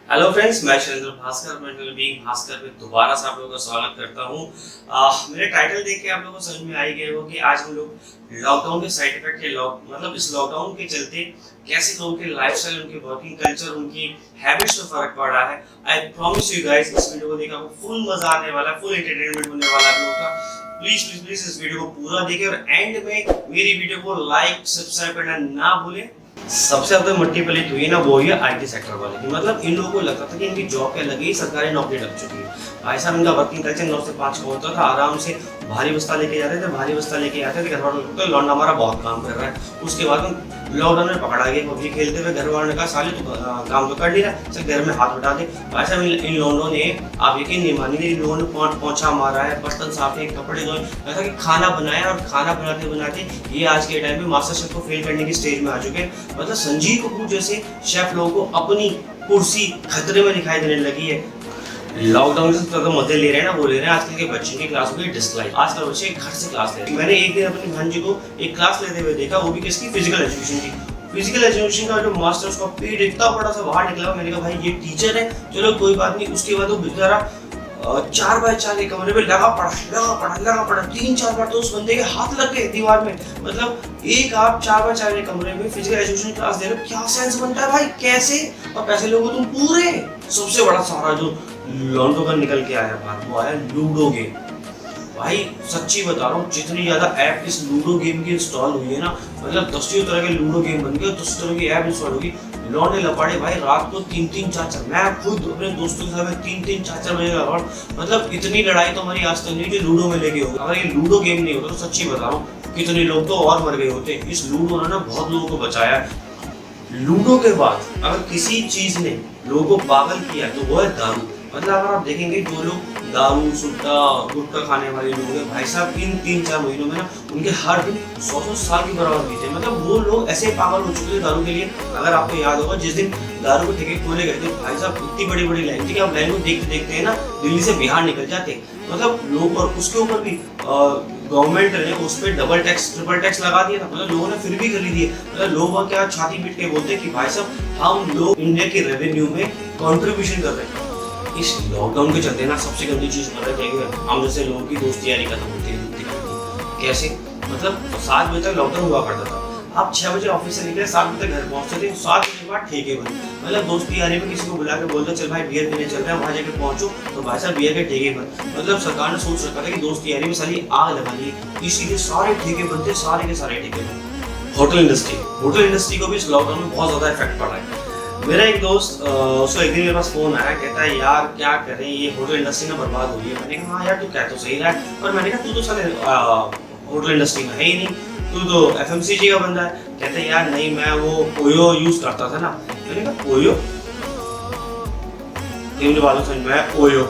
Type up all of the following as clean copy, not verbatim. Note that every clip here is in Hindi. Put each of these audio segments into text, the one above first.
हेलो फ्रेंड्स, मैं शैलेंद्र भास्कर मेंटल बीइंग भास्कर में दोबारा से आप लोगों का स्वागत करता हूँ। मेरे टाइटल देख के आप लोगों को समझ में आ ही गया होगा कि आज हम लोग लॉकडाउन के साइड इफेक्ट के मतलब इस लॉकडाउन के चलते कैसे लोगों के लाइफस्टाइल, उनके वर्किंग कल्चर, उनकी हैबिट्स में फर्क पड़ रहा है। आई प्रॉमिस यू गाइस, इस वीडियो को देखकर आपको फुल मजा आने वाला है, फुल एंटरटेनमेंट होने वाला है आप लोगों का। प्लीज प्लीज प्लीज इस वीडियो को पूरा देखें और एंड में मेरी वीडियो को लाइक सब्सक्राइब करना ना भूलें। सबसे ज्यादा मट्टी पलीत हुई है ना, वो है आईटी सेक्टर वाले की। मतलब इन लोगों को लगता था कि इनकी जॉब क्या लगी, सरकारी नौकरी लग चुकी है। भाई साहब, इनका वर्किंग कल्चर 9 से 5 का होता था। आराम से भारी बस्ता लेके जाते थे, भारी बस्ता लेके आते थे। घर वालों को लौंडा हमारा बहुत काम कर रहा है। उसके बाद लॉकडाउन में पकड़ा गया पबजी खेलते हुए। घर वालों ने कहा साले तू काम तो कर नहीं रहा, सिर्फ घर में हाथ उठा दे। भाई साहब, इन लोगों ने, आप यकीन नहीं मानेंगे, इन लोगों ने पोंछा मारा है, बर्तन साफ है, कपड़े धोए, ऐसा कि खाना बनाया। और खाना बनाते बनाते ये आज के टाइम में मास्टर शेफ को फेल करने की स्टेज में आ चुके हैं। मतलब संजीव कपूर जैसे शेफ लोगों को अपनी कुर्सी खतरे में दिखाई देने लगी है। लॉकडाउन से तो मजे ले रहे हैं ना, वो ले रहे हैं। आजकल के बच्चे की क्लास में डिसलाइक, आजकल बच्चे घर से क्लास ले रहे हैं। मैंने एक दिन अपनी भांजी को एक क्लास लेते हुए देखा, वो भी किसकी, फिजिकल एजुकेशन की। फिजिकल एजुकेशन का जो मास्टर, उसका पीठ इतना बड़ा सा बाहर निकला। मैंने कहा भाई ये टीचर है, चलो कोई बात नहीं। उसके बाद वो बेचारा 4x4 के कमरे में लगा पड़ा 3-4 बार तो उस बंदे के हाथ लग गए दीवार में। मतलब एक आप 4x4 के कमरे में फिजिकल एजुकेशन क्लास दे रहे हो, क्या सेंस बनता है भाई, कैसे? और पैसे लोगो तुम पूरे। सबसे बड़ा सहारा जो लॉन्डो का निकल के आया बात, वो आया लूडो गेम। भाई सच्ची बता रहा हूँ, जितनी ज्यादा ऐप इस लूडो गेम की इंस्टॉल हुई है ना, मतलब 10 तरह के लूडो गेम बन गए, 10 तरह की ऐप इंस्टॉल होगी। लौंडे लपाड़े भाई रात को 3-3, 4-4, मैं खुद अपने दोस्तों के साथ 3-3, 4-4 बजे लगा। मतलब इतनी लड़ाई तो हमारी आज तक नहीं कि लूडो में लेके होगा। अगर ये लूडो गेम नहीं होता तो सच्ची बता रहा हूँ कितने लोग तो और मर गए होते। इस लूडो ने ना बहुत लोगों को बचाया है। लूडो के बाद अगर किसी चीज ने लोगों को पागल किया तो वो है दारू। मतलब अगर आप देखेंगे जो लोग दारू, सुट्टा, गुटखा खाने वाले लोग हैं, भाई साहब इन 3-4 महीनों में ना उनके हर दिन 100 साल की बर्बाद बीते। मतलब वो लोग ऐसे पागल हो चुके थे दारू के लिए। अगर आपको याद होगा, जिस दिन दारू के ठेके खोले गए थे, भाई साहब इतनी बड़ी बड़ी लाइन थी कि आप लाइन को देखते देखते है ना दिल्ली से बिहार निकल जाते। मतलब लोग, और उसके ऊपर भी गवर्नमेंट ने उस पर डबल टैक्स, ट्रिपल टैक्स लगा दिया था। मतलब लोगों ने फिर भी खरीदी है। मतलब लोग क्या छाती पीट के बोलते कि भाई साहब हम लोग इंडिया के रेवेन्यू में कॉन्ट्रीब्यूशन कर रहे हैं। इस लॉकडाउन के चलते ना सबसे गंदी चीज पता है क्या है? हम जैसे लोगों की दोस्ती यारी खत्म होती है। कैसे? मतलब 7 बजे तक लॉकडाउन हुआ करता था। आप 6 बजे ऑफिस से निकले, 7 बजे तक घर पहुंचते थे, 7 बजे के बाद ठेके बंद। मतलब दोस्ती यारी में किसी को बुला के बोलते चल भाई बियर पीने चल रहे हैं, वहां जाके पहुंचो तो भाई साहब बियर के ठेके बंद। मतलब सरकार ने सोच रखा था कि दोस्ती यारी में सारी आग लगा ली, इसीलिए सारे ठेके बंद थे, सारे के सारे ठेके बंद। होटल इंडस्ट्री को भी इस लॉकडाउन में बहुत ज्यादा इफेक्ट पड़ा है। मेरा एक दोस्त, उसको एक दिन मेरे पास फोन आया, कहता है यार क्या करें, ये होटल इंडस्ट्री ना बर्बाद हो रही है। मैंने कहा हाँ यार तू कह तो सही रहा है, पर मैंने कहा तू तो साले होटल इंडस्ट्री में है ही नहीं, तू तो एफएमसीजी का बंदा है। कहते हैं यार नहीं, मैं वो ओयो यूज करता था ना। मैंने कहा ओयो? मुझे बात समझ में आया, ओयो।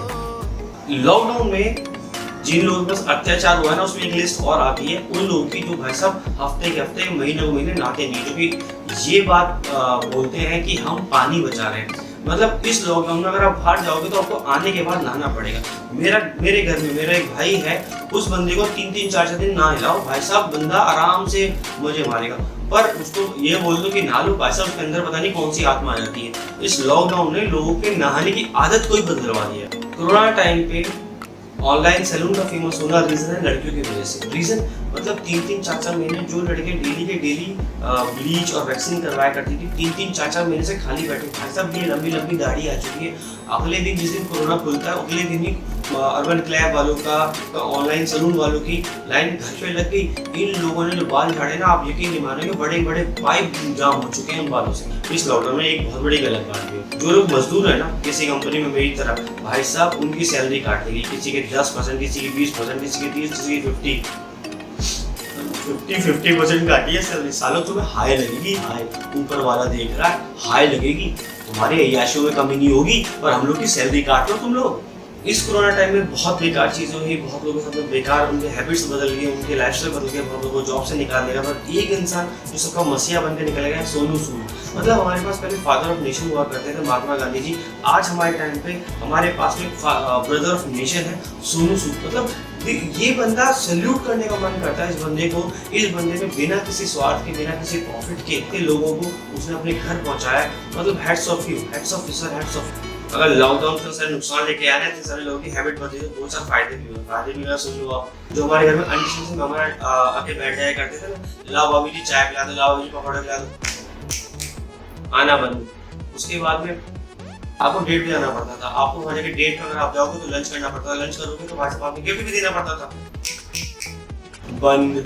लॉकडाउन में जिन लोगों के पास अत्याचार हुआ है ना, उसमें एक लिस्ट और आती है उन लोगों की जो भाई साहब हफ्ते के हफ्ते, महीने को महीने नहाते नहीं, जो कि ये बात बोलते हैं कि हम पानी बचा रहे हैं। मतलब इस लॉकडाउन में अगर आप बाहर जाओगे तो आपको आने के बाद नहाना पड़ेगा। मेरे घर में मेरा एक भाई है, उस बंदे को 3-3, 4-4 दिन ना हिलाओ, भाई साहब बंदा आराम से मजे मारेगा। पर उसको ये बोल दो कि नहा लो, भाई साहब उसके अंदर पता नहीं कौन सी आत्मा आ जाती है। इस लॉकडाउन ने लोगों के नहाने की आदत को ही बदलवा दिया। कोरोना टाइम पे ऑनलाइन सैलून का फेमस होना रीजन है लड़कियों की वजह से। रीजन मतलब 3-3, 4-4 महीने जो लड़के डेली के डेली ब्लीच और वैक्सीन करवाया करती थी, 3-3, 4-4 महीने से खाली बैठे। भाई साहब ये लंबी लंबी दाढ़ी आ चुकी है। अगले दिन जिस दिन कोरोना खुलता है, अगले दिन ही अर्बन क्लैब वालों का, ऑनलाइन सैलून वालों की लाइन घर पे लग गई। इन लोगों ने जो बाल झाड़े ना, आप यकीन नहीं मानेंगे, बड़े बड़े पाइप जाम हो चुके हैं उन बालों से। इस लॉकडाउन में एक बहुत बड़ी गलत बात है, जो लोग मजदूर है ना किसी कंपनी में मेरी तरह, भाई साहब उनकी सैलरी काट देगी। किसी के 10%, किसी की 20%, किसी की 30%, किसी की 50% काटी है सैलरी। सालों तुम्हें हाई लगेगी, हाई ऊपर वाला देख रहा है, हाई लगेगी। तुम्हारी अय्याशियों में कमी नहीं होगी और हम लोग की सैलरी काट लो तुम लोग। इस कोरोना टाइम में बहुत बेकार चीज़ें हुई, बहुत लोगों के साथ में बेकार उनके हैबिट्स बदल गए, उनके लाइफस्टाइल बदल गए, बहुत लोगों को जॉब से निकाल देगा। पर एक इंसान जो सबका मसीहा बन के निकल गया है, सोनू सूद। मतलब हमारे पास पहले फादर ऑफ नेशन हुआ करते थे महात्मा गांधी जी, आज हमारे टाइम पे हमारे पास में ब्रदर ऑफ नेशन है सोनू सूद। मतलब ये बंदा सैल्यूट करने का मन करता है इस बंदे को। इस बंदे ने बिना किसी स्वार्थ के, बिना किसी प्रॉफिट के लोगों को उसने अपने घर पहुंचाया। मतलब hats off you, hats off sir, hats off. अगर लॉकडाउन से सारे नुकसान लेके आया ना, इतने सारे लोगों की हैबिट बदली, तो बहुत सारे फायदे भी हुए। फायदे भी सुन लो आप, जो हमारे घर में अनडिशन से मेहमान आके बैठ जाया करते थे ना, लाओ भाभी जी चाय पिला दो, लाओ भाभी जी पकौड़े खिला दो, आना बंद। उसके बाद में आपको डेट भी जाना पड़ता था। आपको वहाँ जाके डेट पर अगर आप जाओगे तो लंच करना पड़ता था, लंच करोगे तो भाई साहब आपको गिफ्ट भी देना पड़ता था, बंद।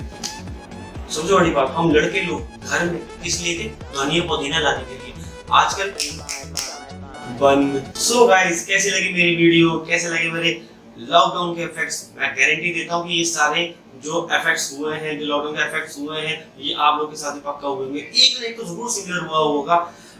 सबसे बड़ी बात, हम लड़के लोग घर में किस लिए थे? धनिया पुदीना लाने के लिए। आजकल बंद। सो गाइस, कैसी लगी मेरी वीडियो, कैसे लगे मेरे लॉकडाउन के इफेक्ट्स? मैं गारंटी देता हूँ कि ये सारे जो इफेक्ट्स हुए हैं, जो लॉकडाउन के इफेक्ट्स हुए हैं, ये आप लोगों के साथ भी पक्का हुए होंगे। एक ना एक तो जरूर सिमिलर हुआ होगा।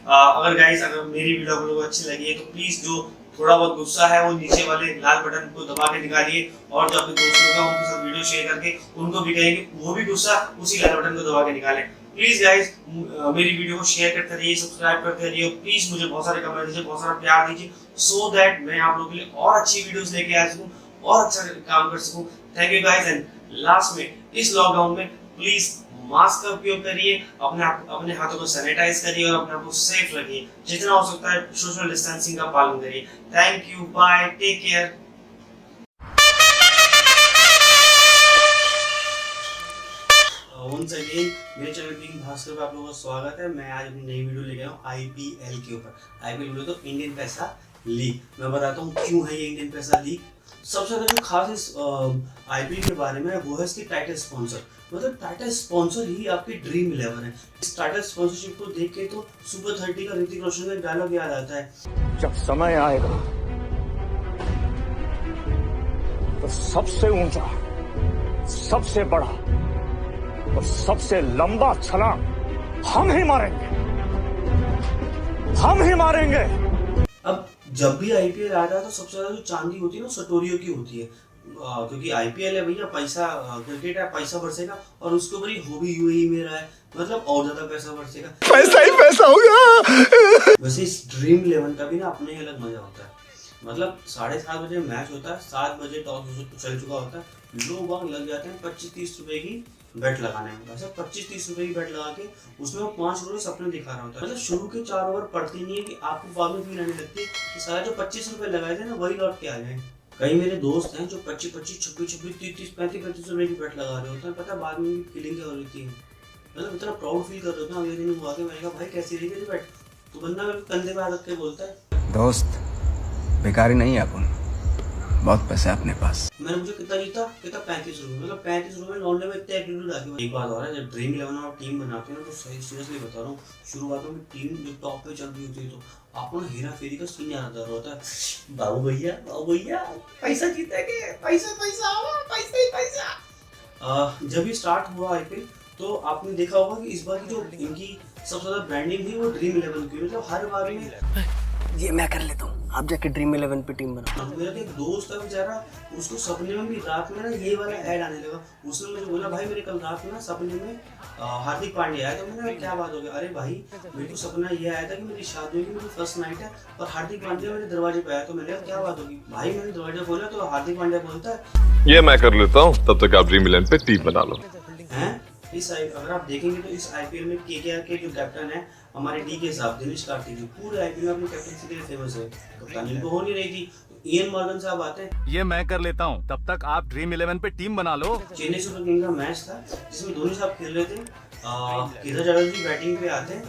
अगर गाइस, अगर मेरी वीडियो आप लोगों को अच्छी लगी है तो प्लीज जो थोड़ा बहुत गुस्सा है वो नीचे वाले लाल बटन को दबा के निकालिए, और जो अपने दोस्तों का उनके साथ वीडियो शेयर करके उनको भी कहेंगे वो भी गुस्सा उसी लाल बटन को दबा के निकालें। प्लीज गाइस, मेरी वीडियो को शेयर करते रहिए, सब्सक्राइब करते रहिए, प्लीज मुझे बहुत सारे कमेंट दीजिए, बहुत सारा प्यार दीजिए, सो दैट मैं आप लोगों के लिए और अच्छी वीडियोस लेके आ सकूं और अच्छा काम कर सकूं। Thank you guys. And last में, इस लॉकडाउन में प्लीज मास्क का उपयोग करिए, अपने हाथों को सैनिटाइज करिए और अपने आप को सेफ रखिए। जितना हो सकता है सोशल डिस्टेंसिंग का पालन करिए। Thank you, bye, take care. Once again मेरे चैनल किंग भास्कर पे आप लोगों का स्वागत है। मैं आज अपनी नई वीडियो लेके आया हूँ आईपीएल के ऊपर। आईपीएल बोले तो इंडियन पैसा लीग। मैं बताता हूँ क्यों है ये इंडियन पैसा लीग। सबसे ज्यादा जो खास इस आईपीएल के बारे में वो है इसकी टाइटल स्पॉन्सर। मतलब टाइटल स्पॉन्सर ही आपकी ड्रीम 11 है। इस टाइटल स्पॉन्सरशिप को देख के तो सुपर 30 का ऋतिक रोशन का डायलॉग याद आता है, जब समय आएगा तो सबसे ऊंचा, सबसे बड़ा और सबसे लंबा छलांग हम ही मारेंगे, हम ही मारेंगे। अब जब भी आईपीएल आता है तो सबसे ज्यादा जो चांदी होती है ना सटोरियो की होती है, क्योंकि आईपीएल है भैया, पैसा, क्रिकेट है, पैसा बरसेगा और उसके ऊपर ही हॉबी यूएई में रहा है, मतलब और ज्यादा पैसा बरसेगा, पैसा ही पैसा होगा। वैसे इस ड्रीम 11 का भी ना अपने ही अलग मजा होता है। मतलब 7:30 बजे मैच होता है, 7 बजे टॉस चल चुका होता है, लोग वहां लग जाते हैं 25-30 रुपए की बेट लगाने में। वैसे 25-30 रुपए की बेट लगा के उसमें वो 5 रुपए सपने दिखा रहा होता है। मतलब शुरू के 4 ओवर पड़ती नहीं है कि आपको बाद में फील आने लगती है कि सारा जो 25 रुपए लगाए थे ना वही लौट के आ जाए। कई मेरे दोस्त हैं जो 25-25, 26-26, 30-30, 35-35 रुपए की बेट लगा रहे होते हैं। पता बाद में उनकी फीलिंग क्या हो रही थी, मतलब इतना प्राउड फील कर रहे होते हैं। अगले दिन हुआ के मैंने कहा भाई कैसी रही थी बेट, तो बंदा मेरे कंधे पे हाथ रख के बोलता है, दोस्त बेकारी नहीं है अपन, बहुत पैसा है अपने पास। मैंने मुझे कितना जीता, कितना 35 रुपए। मतलब 35 रुपए में लौंडे में इतने एटीट्यूड आके। एक बात और है, जब ड्रीम 11 आप टीम बनाते हैं ना तो सही सीरियसली बता रहा हूँ, शुरुआत में टीम जो टॉप पे चल रही होती है तो आपको ना हेरा फेरी का सीन याद आ रहा होता है, बाबू भैया पैसा जीतेंगे, पैसा पैसा पैसा ही पैसा। जब ये स्टार्ट हुआ आईपीएल तो आपने देखा होगा कि इस बार की जो इनकी सबसे ज्यादा ब्रांडिंग थी वो ड्रीम 11 की। मतलब हर बार में ये मैं कर लेता हूँ, आप जाके ड्रीम 11 पे टीम बनाओ। मेरा एक दोस्त है बेचारा, उसको सपने में भी रात में ना ये वाला ऐड आने लगा। उसने मुझे बोला भाई मेरे कल रात में ना सपने में हार्दिक पांड्या आया। तो मैंने क्या बात हो गई? अरे भाई मेरे को सपना ये आया था कि मेरी शादी होगी, मेरी फर्स्ट नाइट है और हार्दिक पांड्या मेरे दरवाजे पे आया। तो मैंने कहा क्या बात होगी? भाई मैंने दरवाजा खोला तो हार्दिक पांड्या बोलता है ये मैं कर लेता हूँ, तब तक आप ड्रीम 11 पे टीम बना लो। हैं अगर आप देखेंगे तो इस आईपीएल में केकेआर के जो कैप्टन है हमारे डीके साहब, दिनेश कार्तिक, पूरे आईपीएल में अपनी कैप्टनसी के लिए फेमस है। कप्तानी तो हो नहीं रही थी, इयन मॉर्गन साहब आते हैं, ये मैं कर लेता हूँ, तब तक आप ड्रीम 11 पे टीम बना लो। चेन्नई सुपर किंग का मैच था जिसमें धोनी साहब खेल रहे थे। केदार जाधव जी बैटिंग पे आते हैं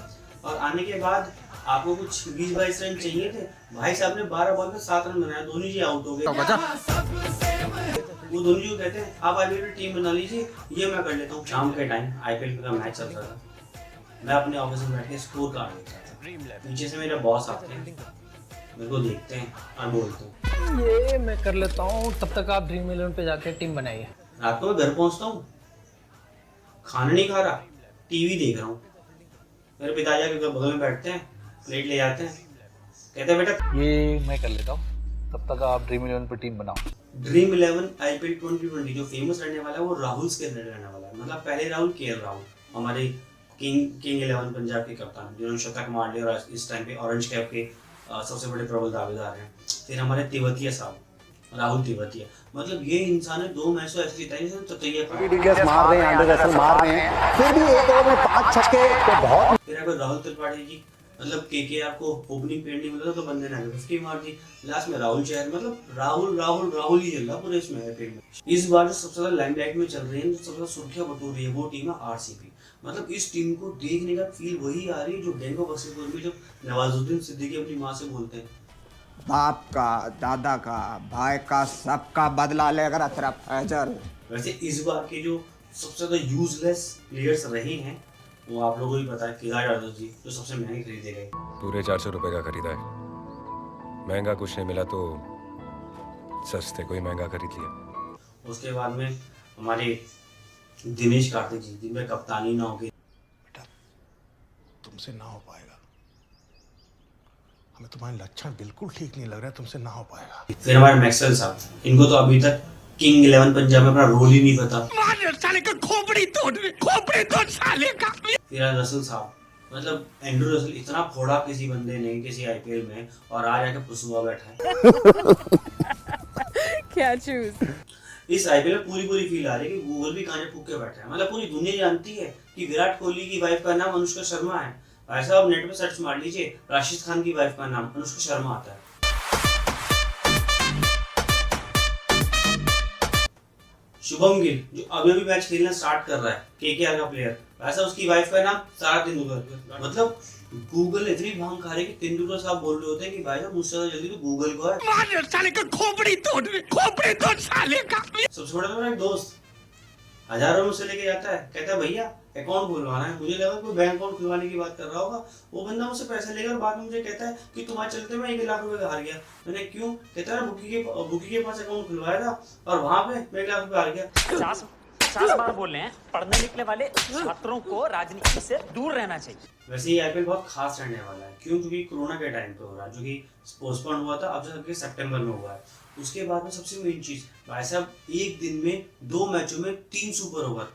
और आने के बाद आपको कुछ 20-22 रन चाहिए थे। भाई साहब ने 12 बॉल में 7 रन बनाया, धोनी जी आउट हो गए। वो धोनी जी को कहते हैं आप आईपीएल में टीम बना लीजिए, ये मैं कर लेता हूँ। शाम के टाइम आईपीएल का मैच चल रहा था, मैं अपने ऑफिस में बैठ के स्कोर कार्ड देख रहा था। नीचे से मेरे बॉस आते हैं, मेरे को देखते हैं और बोलते हैं ये मैं कर लेता हूँ, तब तक आप ड्रीम 11 पे जाके टीम बनाइए। रात को मैं घर पहुंचता हूँ, खाना नहीं खा रहा, टीवी देख रहा हूँ। मेरे पिताजी के बगल में बैठते हैं, प्लेट ले जाते हैं, कहते हैं बेटा ये मैं कर लेता हूँ, तब तक आप ड्रीम 11 पे टीम बनाओ। ड्रीम 11 IPL 2020 जो फेमस रहने वाला है वो राहुल के रहने वाला है। मतलब पहले राहुल KL राहुल हमारे किंग 11 पंजाब के कप्तान जिन्होंने शतक मार लिया और इस टाइम पे ऑरेंज कैप के सबसे बड़े प्रबल दावेदार हैं। फिर हमारे तेवतिया साहब राहुल तेवतिया, मतलब ये इंसान है 2 मैच तो ऐसे जिताए जैसे ततैया मार रहे हैं, एंड्रे रसल मार रहे हैं, फिर भी एक ओवर में 5 छक्के तो बहुत। फिर अगर राहुल त्रिपाठी जी मतलब KKR को ओपनिंग पेड नहीं मिला तो बंदे ने 50 मार दी। लास्ट में राहुल चहर, मतलब राहुल ही चल रहा पूरे इसमें IPL में। इस बार जो सबसे ज्यादा लाइमलाइट में चल रही है, जो सबसे ज्यादा सुर्खियां बटोर रही है वो टीम है RCB। मतलब इस टीम को देखने का फील वही आ रही है जो गैंग ऑफ वासेपुर में जब नवाजुद्दीन सिद्दीकी अपनी माँ से बोलते हैं, बाप का, दादा का, भाई का, सबका बदला लेकर अतरफ हैजर। वैसे इस बार के जो सबसे ज्यादा यूजलेस प्लेयर्स रहे हैं वो आप लोगों को भी पता है। केदार यादव जी जो सबसे महंगे खरीदे गए, पूरे 400 रुपए का खरीदा है। महंगा कुछ नहीं मिला तो सस्ते कोई महंगा खरीद लिया। उसके बाद में हमारे दिनेश कार्तिक जी जिनमें कप्तानी ना होगी। बेटा तुमसे ना हो पाएगा, हमें तुम्हारे लक्षण बिल्कुल ठीक नहीं लग रहा है, तुमसे ना हो पाएगा। फिर हमारे मैक्सवेल साहब, इनको तो अभी तक किंग 11 पंजाब में अपना रोल ही नहीं पता। साले का खोपड़ी तोड़ साले का। फिर रसल साहब, मतलब एंड्रू रसल इतना फोड़ा किसी बंदे ने किसी IPL में, और आज आके पुसुआ बैठा है। क्या चूज। इस IPL में पूरी फील आ रही है कि गूगल भी कांटे फूक के बैठा है। मतलब पूरी दुनिया जानती है कि विराट कोहली की वाइफ का नाम अनुष्का शर्मा है। भाई साहब नेट पे सर्च मार लीजिए, राशिद खान की वाइफ का नाम अनुष्का शर्मा आता है। शुभम गिल जो अभी मैच खेलना स्टार्ट कर रहा है, KKR का प्लेयर, वैसा उसकी वाइफ का नाम सारा तेंदुलकर। मतलब गूगल इतनी भांग खा रही कि तेंदुलकर साहब बोल रहे होते हैं कि भाई साहब मुझसे जल्दी तो गूगल को है। साले का खोपड़ी तोड़ साले का। सबसे बड़ा मेरा एक दोस्त हजारों में से लेके जाता है, कहता है भैया अकाउंट खुलवाना है। मुझे लगा कोई बैंक अकाउंट खुलवाने की बात कर रहा होगा। वो बंदा मुझसे पैसे लेकर बाद में मुझे कहता है कि तुम्हारे चलते मैं 1 लाख रुपए हार गया। मैंने क्यों? कहता है बुकी के पास अकाउंट खुलवाया था और वहां पे मैं 1 लाख रुपए हार गया। 50 बार बोल रहे हैं, पढ़ने लिखने वाले छात्रों को राजनीति से दूर रहना चाहिए। वैसे ये IPL बहुत खास रहने वाला है। क्यों? क्योंकि कोरोना के टाइम पे हो रहा है, जो कि पोस्टपोन हुआ था, अब जो सितंबर में हुआ है। उसके बाद में सबसे मेन चीज, भाई साहब एक दिन में 2 मैचों में 3 सुपर ओवर,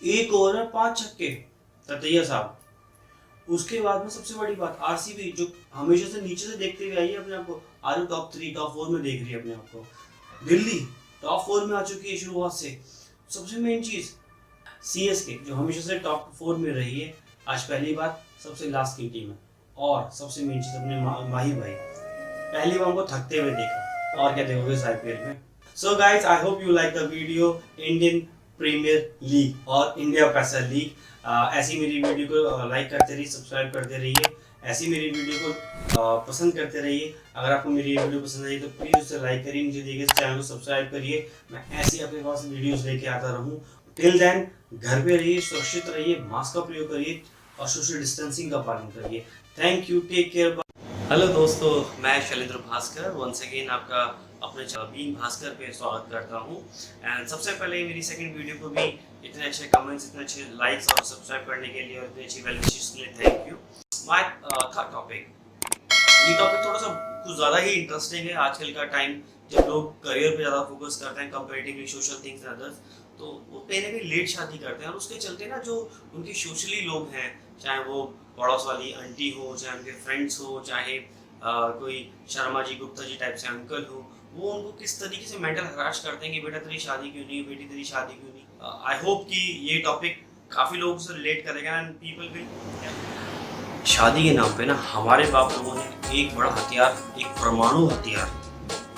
1 ओवर में 5 छक्के, ततैया साहब। उसके बाद में सबसे बड़ी बात RCB जो हमेशा से नीचे से देखते हुए आई है अपने आप को, आज टॉप 3 टॉप 4 में देख रही है अपने आप को। दिल्ली टॉप 4 में आ चुकी है शुरुआत से। सबसे मेन चीज CSK जो हमेशा से टॉप 4 में रही है, आज पहली बार सबसे लास्ट की टीम है। और सबसे मेन चीज अपने माही भाई, पहली बार उनको थकते हुए देखा। और क्या देखोगे इस IPL में। So guys, I hope you like the video. Indian Premier League और इंडिया प्रीमियर लीग, ऐसी मेरी वीडियो को लाइक करते रहिए, सब्सक्राइब करते रहिए, ऐसी मेरी वीडियो को पसंद करते रहिए। अगर आपको मेरी ये वीडियो पसंद आई तो प्लीज़ उसे लाइक करिए, नीचे दिए गए चैनल को सब्सक्राइब करिए। मैं ऐसी आपके पास वीडियोस लेके आता रहूँ। टिल देन घर पे रहिए, सुरक्षित रहिए, मास्क का प्रयोग करिए और सोशल डिस्टेंसिंग का पालन करिए। Thank you, take care. Hello दोस्तों, मैं शैलेंद्र भास्कर वंस अगेन आपका अपने बीइंग भास्कर पे स्वागत करता हूँ। एंड सबसे पहले मेरी सेकंड वीडियो को भी इतने अच्छे कमेंट्स, इतने अच्छे लाइक्स और सब्सक्राइब करने के लिए और इतनी अच्छी वेल विशेस के लिए thank you. My third topic, ये टॉपिक थोड़ा सा कुछ ज़्यादा ही इंटरेस्टिंग है। आजकल का टाइम जब लोग करियर पे ज़्यादा फोकस करते हैं comparatively social things and others, तो वो कहीं ना कहीं लेट शादी करते हैं। और उसके चलते ना जो उनके सोशली लोग हैं, चाहे वो पड़ोस वाली आंटी हो, चाहे उनके फ्रेंड्स हो, चाहे कोई शर्मा जी गुप्ता जी टाइप से अंकल हो, वो उनको किस तरीके से मेंटल हराश करते हैं कि बेटा तेरी शादी क्यों नहीं, बेटी तेरी शादी क्यों नहीं। आई होप कि ये टॉपिक काफ़ी लोगों से रिलेट करेगा एंड पीपल विल। शादी के नाम पे ना हमारे बाप लोगों ने एक बड़ा हथियार, एक परमाणु हथियार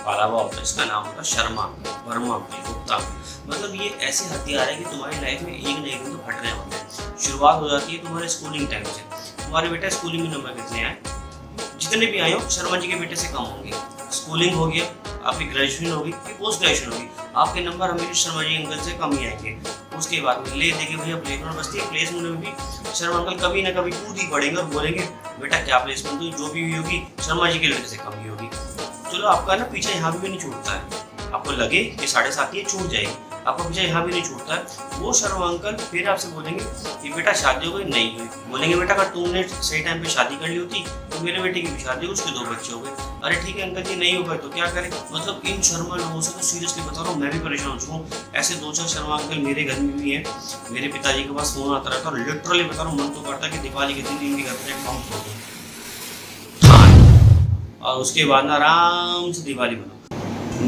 पाला हुआ होता है। इसका नाम होता है शर्मा, वर्मा, गुप्ता। मतलब ये ऐसे हथियार है कि तुम्हारी लाइफ में एक न एक दिन तो फटने होते हैं। शुरुआत हो जाती है तुम्हारे स्कूलिंग टाइम से। तुम्हारे बेटा स्कूलिंग में नंबर कितने आए? जितने भी आए हो शर्मा जी के बेटे से कम होंगे। स्कूलिंग हो गया, आपकी ग्रेजुएशन होगी, फिर पोस्ट ग्रेजुएशन होगी, आपके नंबर हमेशा शर्मा जी अंकल से कम ही आएंगे। उसके बाद में ले देखिए भैया प्लेसमेंट बचती है, प्लेसमेंट में भी शर्मा अंकल कभी ना कभी कूद ही पड़ेंगे और बोलेंगे बेटा क्या प्लेसमेंट हुई, जो भी हुई होगी शर्मा जी के लड़के से कम ही होगी। चलो आपका ना पीछे यहाँ भी नहीं छूटता है। आपको लगे कि 7.5 ये छूट जाएगी, आपका पीछा यहाँ भी नहीं छूटता है। वो शर्मा अंकल फिर आपसे बोलेंगे कि बेटा शादी हो गई, नहीं हुई। बोलेंगे बेटा अगर तुमने सही टाइम पे शादी कर ली होती तो मेरे बेटे की भी शादी, उसके 2 बच्चे हो गए। अरे ठीक है अंकल जी, नहीं हो गए तो क्या करें। मतलब इन शर्मा लोगों से तो सीरियसली बता रहा हूँ, मैं भी परेशान हो चुका हूँ। ऐसे 2-4 शर्मा अंकल मेरे घर में भी है। मेरे पिताजी के पास फोन आता रहता है और लिटरली बता रहा हूँ, मन तो करता है कि दिवाली के दिन इनके घर पर एक बम फोड़ दूं और उसके बाद ना आराम से दिवाली मनाओ।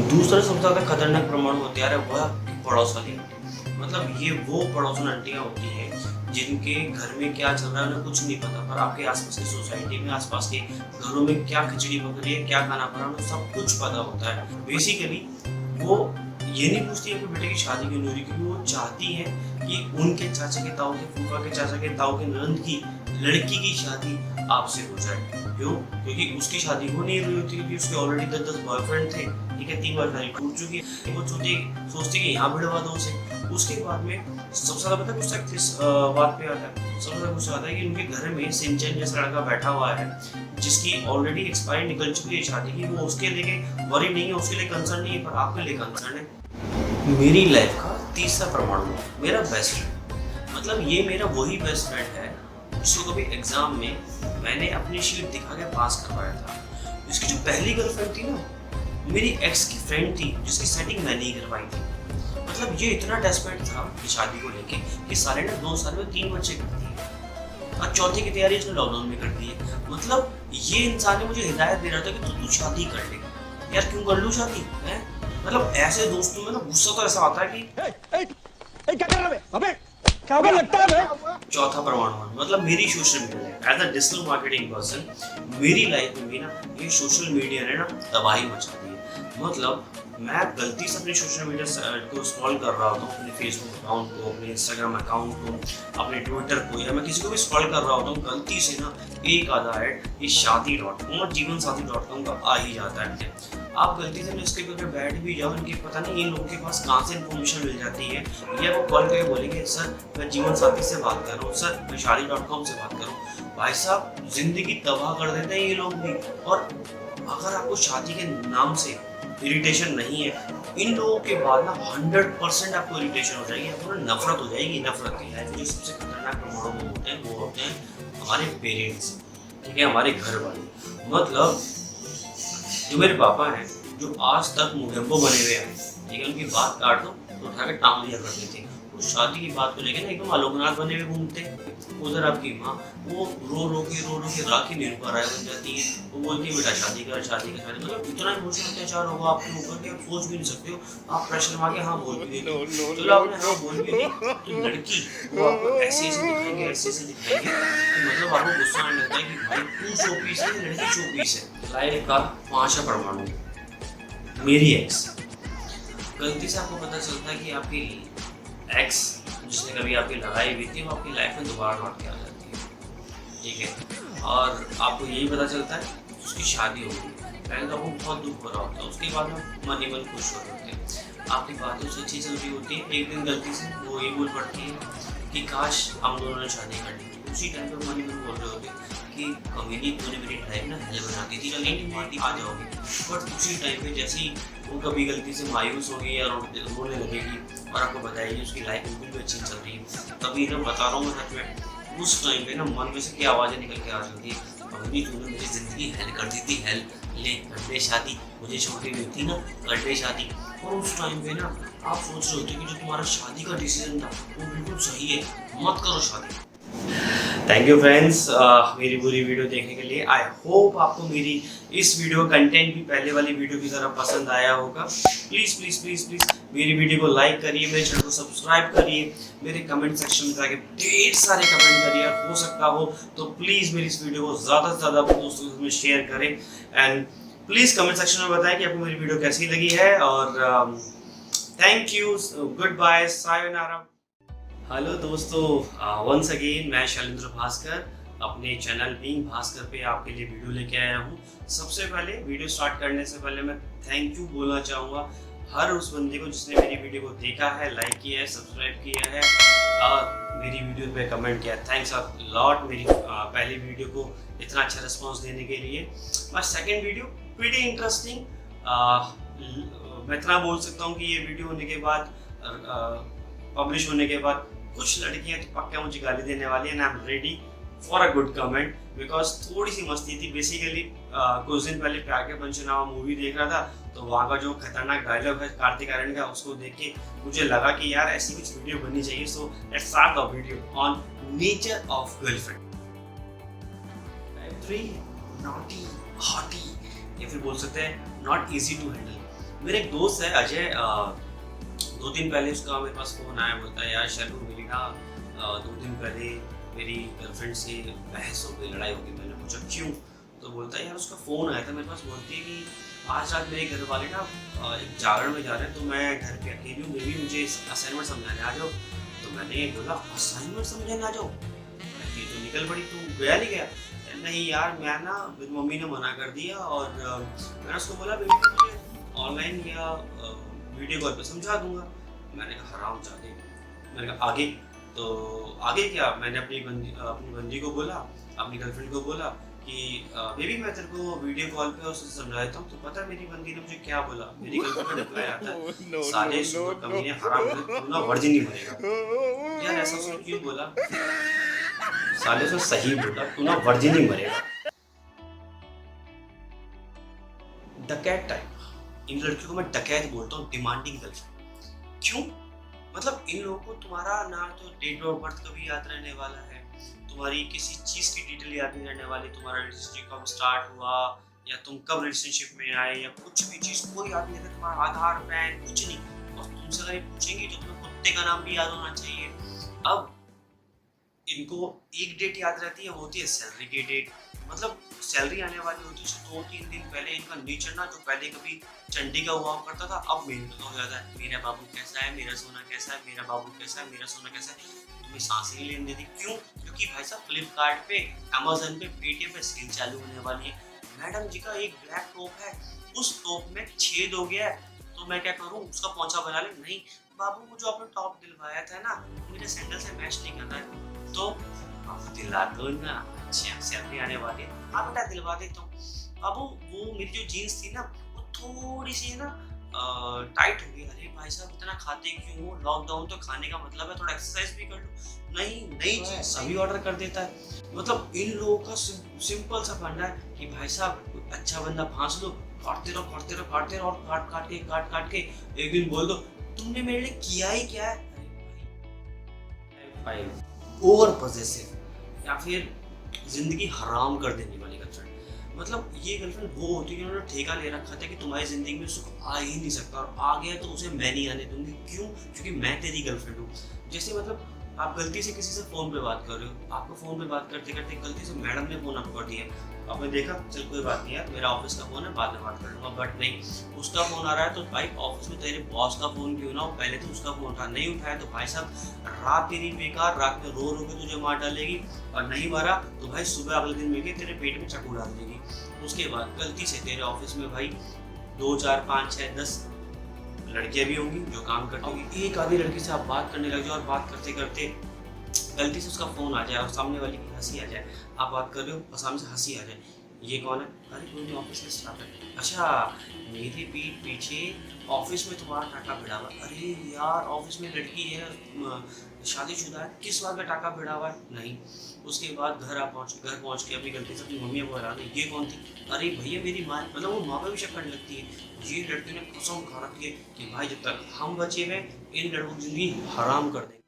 दूसरा सबसे ज़्यादा खतरनाक परमाणु हथियार है वह पड़ोस वाली आंटी। मतलब ये वो पड़ोसन आंटियाँ होती हैं जिनके घर में क्या चल रहा है उन्हें कुछ नहीं पता, पर आपके आसपास की सोसाइटी में, आसपास के घरों में क्या खिचड़ी पक रही है, क्या खाना पड़ा है, सब कुछ पता होता है। बेसिकली वो ये नहीं पूछती है कि बेटे की शादी क्यों नहीं हो रही, क्योंकि वो चाहती है कि उनके चाचा के ताऊ के, फूफा के चाचा के ताऊ के ननद की लड़की की शादी आपसे हो जाए। क्यों? क्योंकि उसकी शादी हो नहीं रही होती, क्योंकि उसके ऑलरेडी 10 बॉयफ्रेंड थे। ठीक है, 3 बार शादी टूट चुकी है। वो सोचती कि यहाँ भिड़वा दो उसे। उसके बाद में सबसे ज़्यादा पता गुस्सा किस बात पे आता है? सबसे ज़्यादा गुस्सा आता है कि उनके घर में सिंचन जैसा लड़का बैठा हुआ है जिसकी ऑलरेडी एक्सपायरी निकल चुकी है शादी की। वो उसके लिए वरी नहीं है, उसके लिए कंसर्न नहीं है, पर आपके लिए कंसर्न है। मेरी लाइफ का तीसरा परमाणु, मेरा बेस्ट फ्रेंड। मतलब ये मेरा वही बेस्ट फ्रेंड है जिसको कभी एग्जाम में मैंने अपनी शीट दिखा के पास करवाया था। इसकी जो पहली गर्लफ्रेंड थी ना, मेरी एक्स की फ्रेंड थी जिसकी सेटिंग मैंने ही करवाई थी। मतलब ये इतना डेस्परेट था कि शादी को लेके कि सारे ने 2 साल में 3 बच्चे कर दिए और चौथे की तैयारी इसने लॉकडाउन में कर दी है। मतलब ये इंसान ने मुझे हिदायत दे रहा था कि तू शादी कर ले। यार क्यों कर लूँ शादी है? मतलब ऐसे दोस्तों में ना गुस्सा तो ऐसा आता है कि क्या कर रहा है? अबे क्या लगता है? चौथा परमाणु मतलब मेरी social media. As a digital marketing person मेरी लाइफ में भी ना ये सोशल मीडिया ने ना तबाही मचा दी है। मतलब मैं गलती से अपने सोशल मीडिया को स्क्रॉल कर रहा होता हूँ, अपने फेसबुक अकाउंट को, अपने इंस्टाग्राम अकाउंट को, अपने ट्विटर को, या मैं किसी को भी स्क्रॉल कर रहा होता हूँ, गलती से ना एक आधा ऐड ये शादी.com और जीवनसाथी.com का आ ही जाता है। आप गलती से इसके ऊपर बैठ भी जाओ, इनके पता नहीं इन लोगों के पास कहाँ से इन्फॉर्मेशन मिल जाती है। या वो कॉल करके बोलेंगे सर मैं जीवन साथी से बात कर रहा हूँ, सर मैं शादी.com से बात कर रहा हूँ। भाई साहब जिंदगी तबाह कर देते हैं ये लोग भी। और अगर आपको शादी के नाम से इरिटेशन नहीं है, इन लोगों के बाद ना 100% आपको इरिटेशन हो जाएगी, आपको ना नफरत हो जाएगी। नफरत की लाइफ में जो सबसे खतरनाक परमाणु होते हैं वो होते हैं हमारे पेरेंट्स, ठीक है, हमारे घर वाले। मतलब जो मेरे पापा हैं जो आज तक मुहब्बो बने हुए हैं, ठीक है, उनकी बात काट दो तो उठा के टांग लिया करते थे। उस शादी की बात को लेकर ना एकदम आलोकनाथ बने हुए घूमते। उधर आपकी माँ वो रो के राखी मेरे ऊपर आया बन जाती है। वो बोलती है बेटा शादी कर। मतलब इतना इमोशनल अत्याचार होगा आपके ऊपर कि आप सोच भी नहीं सकते हो। आप प्रेशर मार के हाँ बोल भी देते, चलो आपने हाँ बोल भी दी तो लड़की वो आपको ऐसे दिखाएंगे तो मतलब आपको गुस्सा आने लगता है कि भाई तू शोपीस है, लड़की शोपीस है। लाइफ का 5वां परमाणु मेरी एक्स। गलती से आपको पता चलता है कि आपकी एक्स जिसने कभी आपकी लड़ाई हुई थी वो आपकी लाइफ में दोबारा लौट के आ जाती है, ठीक है, और आपको यही पता चलता है उसकी शादी हो गई। पहले तो आपको बहुत दुख हो रहा होता है, उसके बाद में मन ही मन खुश हो रहे होते हैं, आपकी बातें उससे अच्छी चल रही होती है। एक दिन गलती से वो ये बोल पड़ती है कि काश हम दोनों ने शादी कर ली। उसी टाइम पर मन ही मन बोल रहे होते कि कमीनी तूने मेरी लाइफ ना हेल बना दी थी, चलिए नहीं मारती आ जाओगी। बट उसी टाइम पे जैसे ही वो कभी गलती से मायूस होगी या रोने लगेगी और आपको बताएगी उसकी लाइफ बिल्कुल भी अच्छी चल रही है, तभी ना बता रहा हूँ मैं सच में, उस टाइम पे ना मन में से क्या आवाज़ें निकल के आ जाती है, कमीनी तूने मेरी ज़िंदगी हेल कर दी थी, हेल ले कर ले शादी, मुझे छोटी हुई थी ना कर ले शादी। और उस टाइम पे ना आप सोच रहे होते कि जो तुम्हारा शादी का डिसीजन था वो बिल्कुल सही है, मत करो शादी। थैंक यू फ्रेंड्स मेरी पूरी वीडियो देखने के लिए। आई होप आपको मेरी इस वीडियो कंटेंट भी पहले वाली वीडियो की तरह पसंद आया होगा। प्लीज़ प्लीज़ प्लीज़ प्लीज़ मेरी वीडियो को लाइक करिए, मेरे चैनल को सब्सक्राइब करिए, मेरे कमेंट सेक्शन में जाके ढेर सारे कमेंट करिए। हो सकता हो तो प्लीज़ मेरी इस वीडियो को ज़्यादा से ज़्यादा अपने दोस्तों के साथ शेयर करें एंड प्लीज़ कमेंट सेक्शन में बताएं कि आपको मेरी वीडियो कैसी लगी है। और थैंक यू, गुड बाय, सायोनारा। हेलो दोस्तों, वंस अगेन मैं शैलेंद्र भास्कर अपने चैनल बीइंग भास्कर पे आपके लिए वीडियो लेके आया हूँ। सबसे पहले वीडियो स्टार्ट करने से पहले मैं थैंक यू बोलना चाहूँगा हर उस बंदे को जिसने मेरी वीडियो को देखा है, लाइक किया है, सब्सक्राइब किया है और मेरी वीडियो पे कमेंट किया। थैंक्स अ लॉट मेरी पहली वीडियो को इतना अच्छा रिस्पॉन्स देने के लिए। My second video pretty interesting. मैं इतना बोल सकता हूँ कि ये वीडियो होने के बाद पब्लिश होने के बाद कुछ लड़कियां तो पक्का मुझे गाली देने वाली है, and I am ready for a good comment, because थोड़ी सी मस्ती थी। बेसिकली कुछ दिन पहले प्यार के पंचनामा मूवी देख रहा था, तो वहाँ का जो खतरनाक डायलॉग है कार्तिक आर्यन का, उसको देख के मुझे लगा कि यार ऐसी कुछ वीडियो बननी चाहिए। So let's start the video on nature of girlfriend. Naughty hottie, या फिर बोल सकते हैं नॉट इजी टू हैंडल। मेरे एक दोस्त है अजय, 2 दिन पहले उसका मेरे पास फोन आया, बोलता है यार शर्मू मिली ना, 2 दिन पहले मेरी गर्लफ्रेंड से बहस हो गई, लड़ाई हो गई। मैंने पूछा क्यों, तो बोलता है यार उसका फ़ोन आया था मेरे पास, बोलती है कि आज रात मेरे घर वाले ना एक जागरण में जा रहे हैं, तो मैं घर पे अकेली हूँ, बेबी मुझे असाइनमेंट समझाने आ जाओ। तो मैंने बोला असाइनमेंट समझाने आ जाओ, तो निकल पड़ी, तू गया नहीं गया? नहीं यार मैं ना, मेरी मम्मी ने मना कर दिया, और मैंने उसको बोला बेबी मुझे ऑनलाइन या वीडियो कॉल पे समझा दूंगा। मैंने कहा हराम जादे। मैंने कहा आगे, तो आगे क्या, मैंने अपनी बंदी को बोला, अपनी गर्लफ्रेंड को बोला कि बेबी मैं तेरे को वीडियो कॉल पे उससे समझा देता हूँ। तो पता है मेरी बंदी ने मुझे क्या बोला? मेरी गर्लफ्रेंड का रिप्लाई आता है, साले कमीने हराम तू ना वर्जिन नहीं मरेगा। यार ऐसा उसने क्यों बोला? साले से सही बोला, तू ना वर्जिन नहीं मरेगा। डकैत टाइप, इन लड़कियों को मैं डकैत बोलता हूँ, डिमांडिंग गर्लफ्रेंड। क्यों? मतलब इन लोगों को तुम्हारा ना तो डेट ऑफ बर्थ कभी याद रहने वाला है, तुम्हारी किसी चीज की डिटेल याद नहीं रहने वाली, तुम्हारा रिलेशनशिप कब स्टार्ट हुआ या तुम कब रिलेशनशिप में आए या कुछ भी चीज कोई याद नहीं रहता, तुम्हारा आधार पैन कुछ नहीं। और तुमसे अगर पूछेंगे तो तुम्हें कुत्ते का नाम भी याद होना चाहिए। अब इनको एक डेट याद रहती है, वो होती है सैलरी की डेट। मतलब सैलरी आने वाली होती है 2-3 दिन पहले इनका नेचर ना, जो पहले कभी चंडी का हुआ करता था, अब मेरे हो जाता है, मेरा बाबू कैसा है, मेरा सोना कैसा है, मेरा बाबू कैसा है, मेरा सोना कैसा है। तुम्हें सांसें ही लेने देती। क्यों? क्योंकि भाई साहब फ्लिपकार्ट पे, अमेजन पे, पेटीएम पे सेल चालू होने वाली है। मैडम जी का एक ब्लैक टॉप है, उस टॉप में छेद हो गया है, तो मैं क्या करूँ, उसका पोंछा बना ले? नहीं बाबू, वो जो आपने टॉप दिलवाया था ना, मेरे सैंडल से मैच नहीं कर रहा है, तो आप दिला दो ना। अच्छा सैलरी आने वाली है, हाँ बेटा दिलवा देता हूँ। बाबू वो मेरी जो जीन्स थी ना, वो थोड़ी सी ना टाइट हो गई। अरे भाई साहब इतना खाते क्यों हो? लॉकडाउन तो खाने का मतलब है थोड़ा एक्सरसाइज भी कर लो। नहीं, नई चीज सभी ऑर्डर कर देता है। मतलब इन लोगों का सिंपल सा फंडा है कि भाई साहब अच्छा बंदा फांस लो, काटते रहो काटते रहो काटते रहो, और काट के एक दिन बोल दो तुमने मेरे लिए किया ही क्या है। ओवर पॉसेसिव या फिर जिंदगी हराम कर देने वाली गर्लफ्रेंड। मतलब ये गर्लफ्रेंड वो होती है कि उन्होंने ठेका ले रखा था कि तुम्हारी जिंदगी में सुख आ ही नहीं सकता, और आ गया तो उसे मैं नहीं आने दूंगी। क्यों? क्योंकि मैं तेरी गर्लफ्रेंड हूँ। जैसे मतलब आप गलती से किसी से फोन पे बात कर रहे हो, आपको फोन पे बात करते करते गलती से मैडम ने फोन आपको कर दिया, आपने देखा चल कोई बात नहीं यार मेरा ऑफिस का फोन है, बाद में बात कर लूंगा, बट नहीं उसका फोन आ रहा है, तो भाई ऑफिस में तेरे बॉस का फोन क्यों ना हो, पहले तो उसका फोन उठा, नहीं उठाया तो भाई साहब रात तेरी बेकार, रात में रो के तुझे मार डालेगी, और नहीं मारा तो भाई सुबह अगले दिन मिलके तेरे पेट में चाकू डाल देगी। उसके बाद गलती से तेरे ऑफिस में भाई 2, 4, 5, 6, 10 लड़कियां भी होंगी जो काम करती होंगी। एक आधी लड़की से आप बात करने लग जाओ, और बात करते करते गलती से उसका फोन आ जाए और सामने वाली की हंसी आ जाए। आप बात कर रहे हो और सामने से हंसी आ जाए, ये कौन है? अरे कोई ऑफिस में स्टाफ है। अच्छा मेरी पीठ पीछे ऑफिस में तुम्हारा टाका भिड़ा हुआ। अरे यार ऑफिस में लड़की है, शादीशुदा है, किस बात का टाका भिड़ा हुआ है? नहीं। उसके बाद घर पहुंच के अपनी गलती से अपनी मम्मी को हरा दी, ये कौन थी? अरे भैया मेरी माँ, मतलब वो माँ पे भी शक करने लगती है। ये लड़की ने कसम खा रखी है कि भाई जब तक हम बचे हुए इन लड़कों की जिंदगी हराम कर देंगे।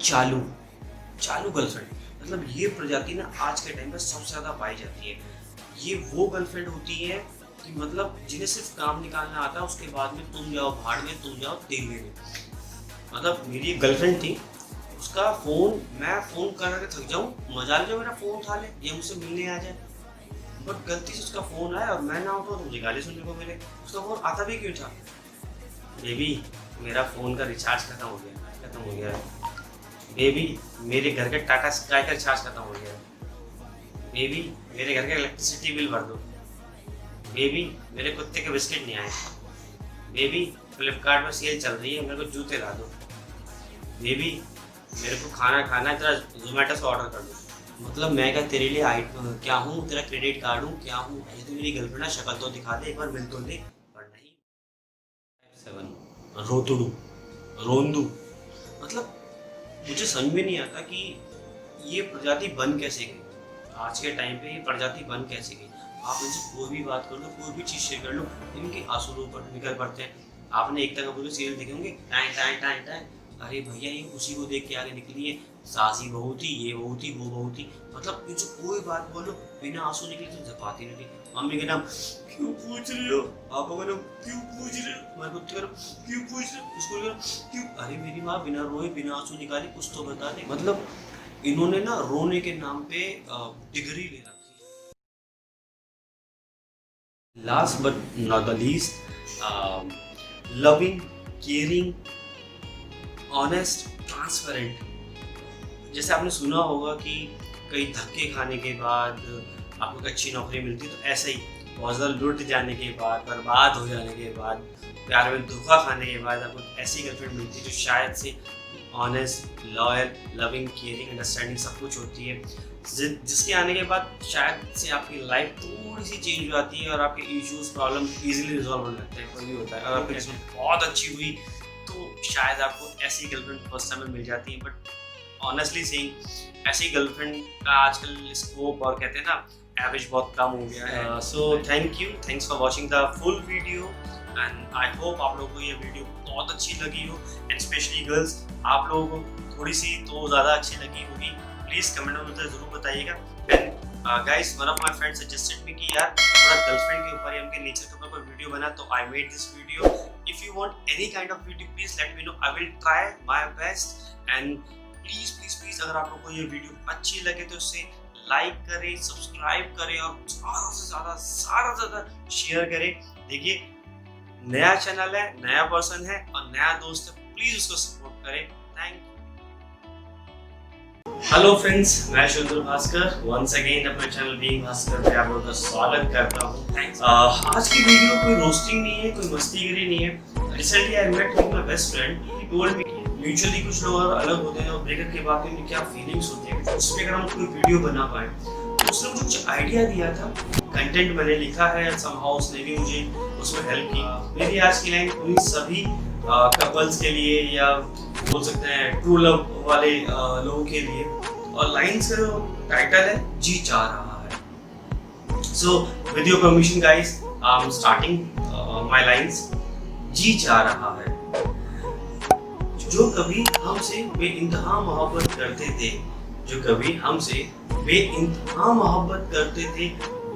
चालू गर्लफ्रेंड, मतलब ये प्रजाति ना आज के टाइम पे सबसे ज़्यादा पाई जाती है। ये वो गर्लफ्रेंड होती है कि मतलब जिन्हें सिर्फ काम निकालना आता है, उसके बाद में तुम जाओ भाड़ में, तुम जाओ तेल में। मतलब मेरी एक गर्लफ्रेंड थी, उसका फ़ोन मैं फ़ोन करके थक जाऊँ, मजाल जो मेरा फ़ोन उठा ले या मुझसे मिलने आ जाए, बट गलती से उसका फ़ोन आया और मैं ना उठाऊँ तो मुझे गाली सुनने को मिले। उसका फ़ोन आता भी क्यों था? बेबी मेरा फ़ोन का रिचार्ज खत्म हो गया। बेबी मेरे घर के टाटा स्काई का रिचार्ज खत्म हो गया। बेबी मेरे घर का इलेक्ट्रिसिटी बिल भर दो। बेबी मेरे कुत्ते के बिस्किट नहीं आए। बेबी फ्लिपकार्ट में सेल चल रही है, मेरे को जूते ला दो। बेबी मेरे को खाना खाना है, तेरा जोमेटो से ऑर्डर कर दो। मतलब मैं क्या तेरे लिए क्या हूँ? तेरा क्रेडिट कार्ड हूँ क्या हूँ? ये तो मेरी गर्लफ्रेंड है, शक्ल तो दिखा दे, एक बार मिल तो ले। रोतड़ू, रोंदू, मतलब मुझे समझ में नहीं आता कि ये प्रजाति बन कैसे गई। आज के टाइम पे ये प्रजाति बन कैसे गई। आप इनसे कोई भी बात कर लो, कोई भी चीज़ शेयर कर लो, इनके आंसू ऊपर निकल पड़ते हैं। आपने एक तक पूरे सीरियल देखे होंगे, टाइम टाइम टाइम टाइम, अरे भैया ये उसी को देख के आगे निकली है, सासी बहू थी, ये बहू थी, वो बहू थी, मतलब इनसे कोई बात बोलो बिना आंसू निकले तो जबाती नहीं थी। मम्मी के नाम क्यों पूछ रहे हो, पापा का नाम क्यों पूछ रहे हो, मैं कुछ करो क्यों पूछ रहे हो, उसको क्यों, अरे मेरी माँ बिना रोए बिना आंसू निकाले कुछ तो बता दे। मतलब इन्होंने ना रोने के नाम पे डिग्री ले रखी है। Last but not the least, loving, caring, honest, transparent. जैसे आपने सुना होगा कि कई धक्के खाने के बाद आपको एक अच्छी नौकरी मिलती है, तो ऐसे ही बहुत ज़्यादा लुट जाने के बाद, बर्बाद हो जाने के बाद, प्यार में धोखा खाने के बाद आपको ऐसी गर्लफ्रेंड मिलती है जो शायद से honest, loyal, loving, caring, understanding सब कुछ होती है, जिसके आने के बाद शायद से आपकी लाइफ थोड़ी सी चेंज हो जाती है और आपके इश्यूज, प्रॉब्लम इजीली रिजॉल्व होने लगते हैं। कोई भी होता है, अगर आपकी किस्मत बहुत अच्छी हुई तो शायद आपको ऐसी गर्लफ्रेंड फर्स्ट टाइम में मिल जाती है। बट ऑनेस्टली सेइंग ऐसी गर्लफ्रेंड का आजकल स्कोप और कहते हैं ना एवरेज बहुत कम हो गया है। So thanks for watching the full video and I hope आप लोगों को ये वीडियो बहुत अच्छी लगी हो, एंड स्पेशली गर्ल्स आप लोगों को थोड़ी सी तो ज़्यादा अच्छी लगी होगी। प्लीज़ कमेंट में मुझे ज़रूर बताइएगा। And guys, one of my friends suggested me कि यार थोड़ा गर्लफ्रेंड के ऊपर या उनके नेचर के ऊपर कोई वीडियो बना, तो I made this video. If you want any kind of video please let me know, I will try my best. And please अगर आप लोगों को ये वीडियो अच्छी लगे तो इसे लाइक करें, सब्सक्राइब करें और ज़्यादा से ज़्यादा शेयर करें। देखिए नया चैनल है, नया पर्सन है और नया दोस्त है, प्लीज उसको सपोर्ट करें। Thank you. हेलो फ्रेंड्स, मैं शुद्र भास्कर वंस अगेन अपने चैनल बीइंग भास्कर पे आप लोगों का स्वागत करता हूँ। आज की वीडियो कोई रोस्टिंग नहीं है, कोई मस्तीगिरी नहीं है। Recently I met with my best friend, he told me mutually कुछ लोग और अलग होते हैं और ब्रेकअप के बाद उनकी क्या फीलिंग्स होती है, उस पर अगर हम कोई वीडियो बना पाए। तो उसने मुझे कुछ आइडिया दिया था, कंटेंट मैंने लिखा है, समहाउ उसने भी मुझे उसमें हेल्प की। मेरी आज की लाइन उन सभी कपल्स के लिए या बोल सकते हैं ट्रू लव वाले लोगों के लिए, और लाइन्स का जो टाइटल है जी चाह रहा है। So with your permission guys, I am starting my lines. जी चाह रहा है, जो कभी हमसे बेइंतहा मोहब्बत करते थे, जो कभी हमसे बेइंतहा मोहब्बत करते थे,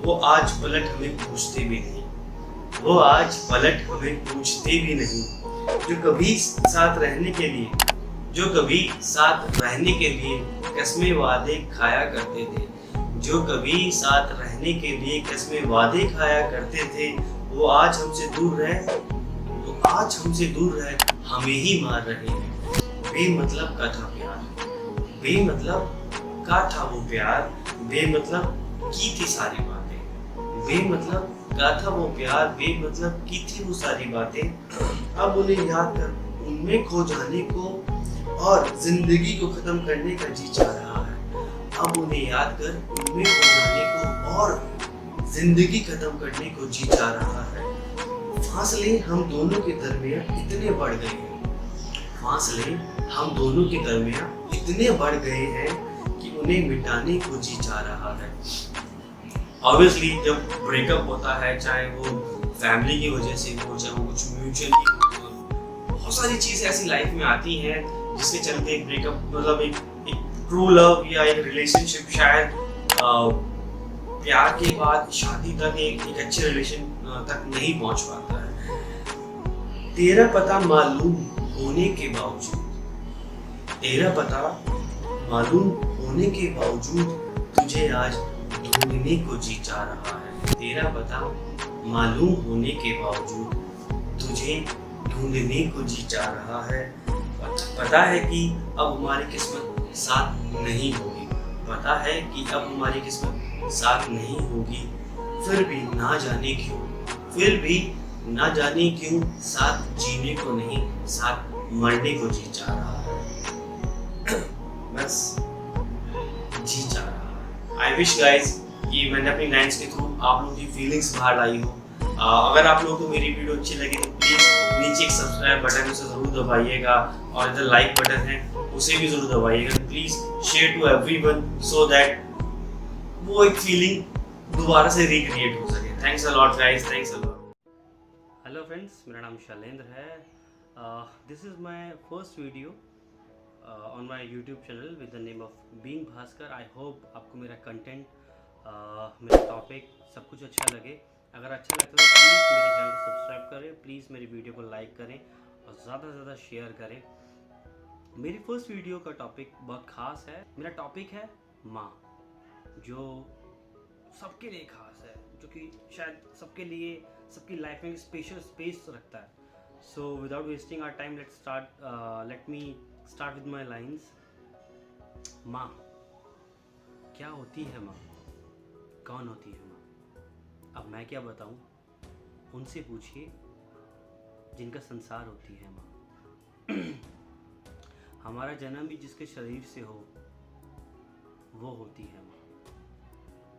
वो आज पलट हमें पूछते भी नहीं, वो आज पलट हमें पूछते भी नहीं। जो कभी साथ रहने के लिए, जो कभी साथ रहने के लिए कसमें वादे खाया करते थे, जो कभी साथ रहने के लिए कसमें वादे खाया करते थे, वो आज हमसे दूर रहे, वो आज हमसे दूर रहे, हमें ही मार रहे हैं। बेमतलब का था प्यार, बेमतलब का था वो प्यार, बेमतलब की थी सारी बातें, बेमतलब का था वो प्यार, बेमतलब की थी वो सारी बातें। अब उन्हें याद कर उनमें खो जाने को और जिंदगी को खत्म करने का जी चाह रहा है। अब उन्हें याद कर उनमें खो जाने को और जिंदगी खत्म करने को जी चाह रहा है। फासले हम दोनों के दरमियान इतने बढ़ गए हैं, फासले हम दोनों के दरमियान इतने बढ़ गए हैं कि उन्हें मिटाने को जी चाह रहा है। ऑब्वियसली जब ब्रेकअप होता है, चाहे वो फैमिली की वजह से हो, चाहे वो कुछ म्यूचुअली हो, बहुत सारी चीज़ें ऐसी लाइफ में आती हैं जिसके चलते एक ब्रेकअप मतलब एक ट्रू लव या एक रिलेशनशिप शायद प्यार के बाद शादी तक एक अच्छे रिलेशन तक नहीं पहुंच पाता है। तेरा पता मालूम होने के बावजूद, तेरा पता मालूम होने के बावजूद तुझे आज ढूंढने को जी चाह रहा है। तेरा पता मालूम होने के बावजूद तुझे ढूंढने को जी चाह रहा है। पता है कि अब हमारी किस्मत साथ नहीं होगी, पता है कि अब हमारी किस्मत साथ नहीं होगी, फिर भी ना जाने क्यों, फिर भी ना जाने क्यों साथ जीने को नहीं, साथ मरने को जी चाह रहा है। बस जी चाह रहा है। आई विश गाइज कि मैंने अपनी लाइन्स के थ्रू आप लोगों की फीलिंग्स बाहर लाई हो, अगर आप लोगों को मेरी वीडियो अच्छी लगी तो प्लीज़ नीचे एक सब्सक्राइब बटन उसे ज़रूर दबाइएगा और इधर लाइक बटन है उसे भी ज़रूर दबाइएगा। Please share to everyone so that वो एक फीलिंग दोबारा से रिक्रिएट हो सके। Thanks a lot guys, thanks a lot. Hello friends, मेरा नाम शैलेंद्र है। This is my first video on my YouTube channel with the name of being Bhaskar. I hope आपको मेरा कंटेंट, मेरा टॉपिक सब कुछ अच्छा लगे। अगर अच्छा लगता है तो प्लीज़ मेरे चैनल को सब्सक्राइब करें, प्लीज़ मेरी वीडियो को लाइक करें और ज़्यादा से ज़्यादा शेयर करें। मेरी फर्स्ट वीडियो का टॉपिक बहुत ख़ास है। मेरा टॉपिक है माँ, जो सबके लिए ख़ास है, जो कि शायद सबके लिए, सबकी लाइफ में स्पेशल स्पेस रखता है। So without wasting our time let me start with my lines. माँ क्या होती है? माँ कौन होती है? माँ अब मैं क्या बताऊँ, उनसे पूछिए जिनका संसार होती है माँ। हमारा जन्म भी जिसके शरीर से हो वो होती है माँ।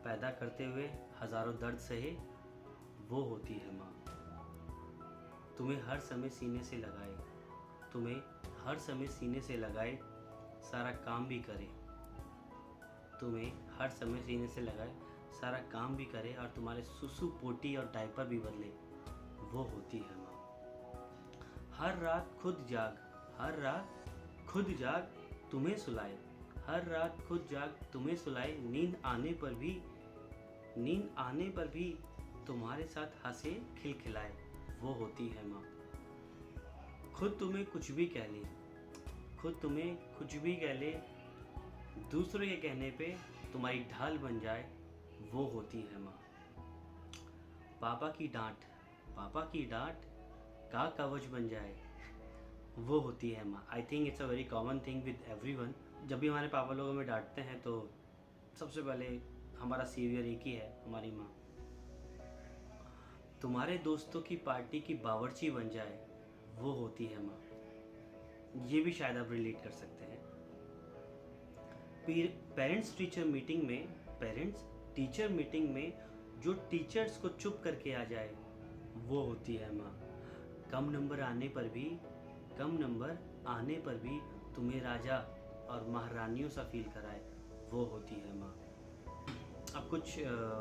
पैदा करते हुए हजारों दर्द सहे वो होती है माँ। तुम्हें हर समय सीने से लगाए, तुम्हें हर समय सीने से लगाए, सारा काम भी करे। तुम्हें हर समय सीने से लगाए, सारा काम भी करे और तुम्हारे सुसु पोटी और डायपर भी बदले वो होती है माँ। हर रात खुद जाग, हर रात खुद जाग तुम्हें सुलाए, हर रात खुद जाग तुम्हें सुलाए। नींद आने पर भी तुम्हारे साथ हंसे खिलखिलाए वो होती है माँ। खुद तुम्हें कुछ भी कह ले, खुद तुम्हें कुछ भी कह ले, दूसरों के कहने पे तुम्हारी ढाल बन जाए वो होती है माँ। पापा की डांट का कवच बन जाए वो होती है माँ। I think it's a very common thing with everyone. जब भी हमारे पापा लोग हमें डांटते हैं तो सबसे पहले हमारा सेवियर एक ही है, हमारी माँ। तुम्हारे दोस्तों की पार्टी की बावर्ची बन जाए वो होती है माँ। ये भी शायद आप रिलेट कर सकते हैं। पेरेंट्स टीचर मीटिंग में जो टीचर्स को चुप करके आ जाए वो होती है माँ। कम नंबर आने पर भी तुम्हें राजा और महारानियों सा फील कराए वो होती है माँ। अब कुछ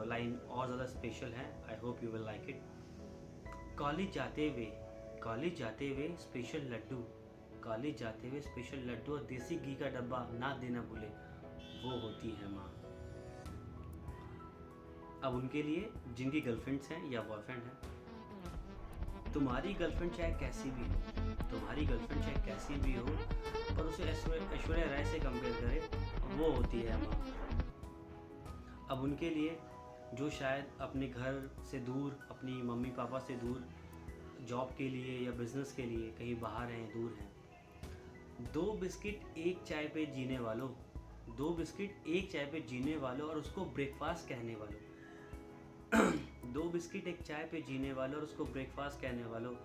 लाइन और ज़्यादा स्पेशल हैं, आई hope you will like it. College जाते हुए स्पेशल लड्डू और देसी घी का डब्बा ना देना भूले वो होती है माँ। अब उनके लिए जिनकी गर्लफ्रेंड्स हैं या बॉयफ्रेंड हैं, तुम्हारी गर्लफ्रेंड चाहे कैसी भी हो पर उसे ऐश्वर्या राय से कंपेयर करे वो होती है माँ। अब उनके लिए जो शायद अपने घर से दूर, अपनी मम्मी पापा से दूर, जॉब के लिए या बिजनेस के लिए कहीं बाहर हैं, दूर हैं। 2 बिस्किट एक चाय पे जीने वालों और उसको ब्रेकफास्ट कहने वालों। 2 बिस्किट एक चाय पे जीने वालों और उसको ब्रेकफास्ट कहने वालों।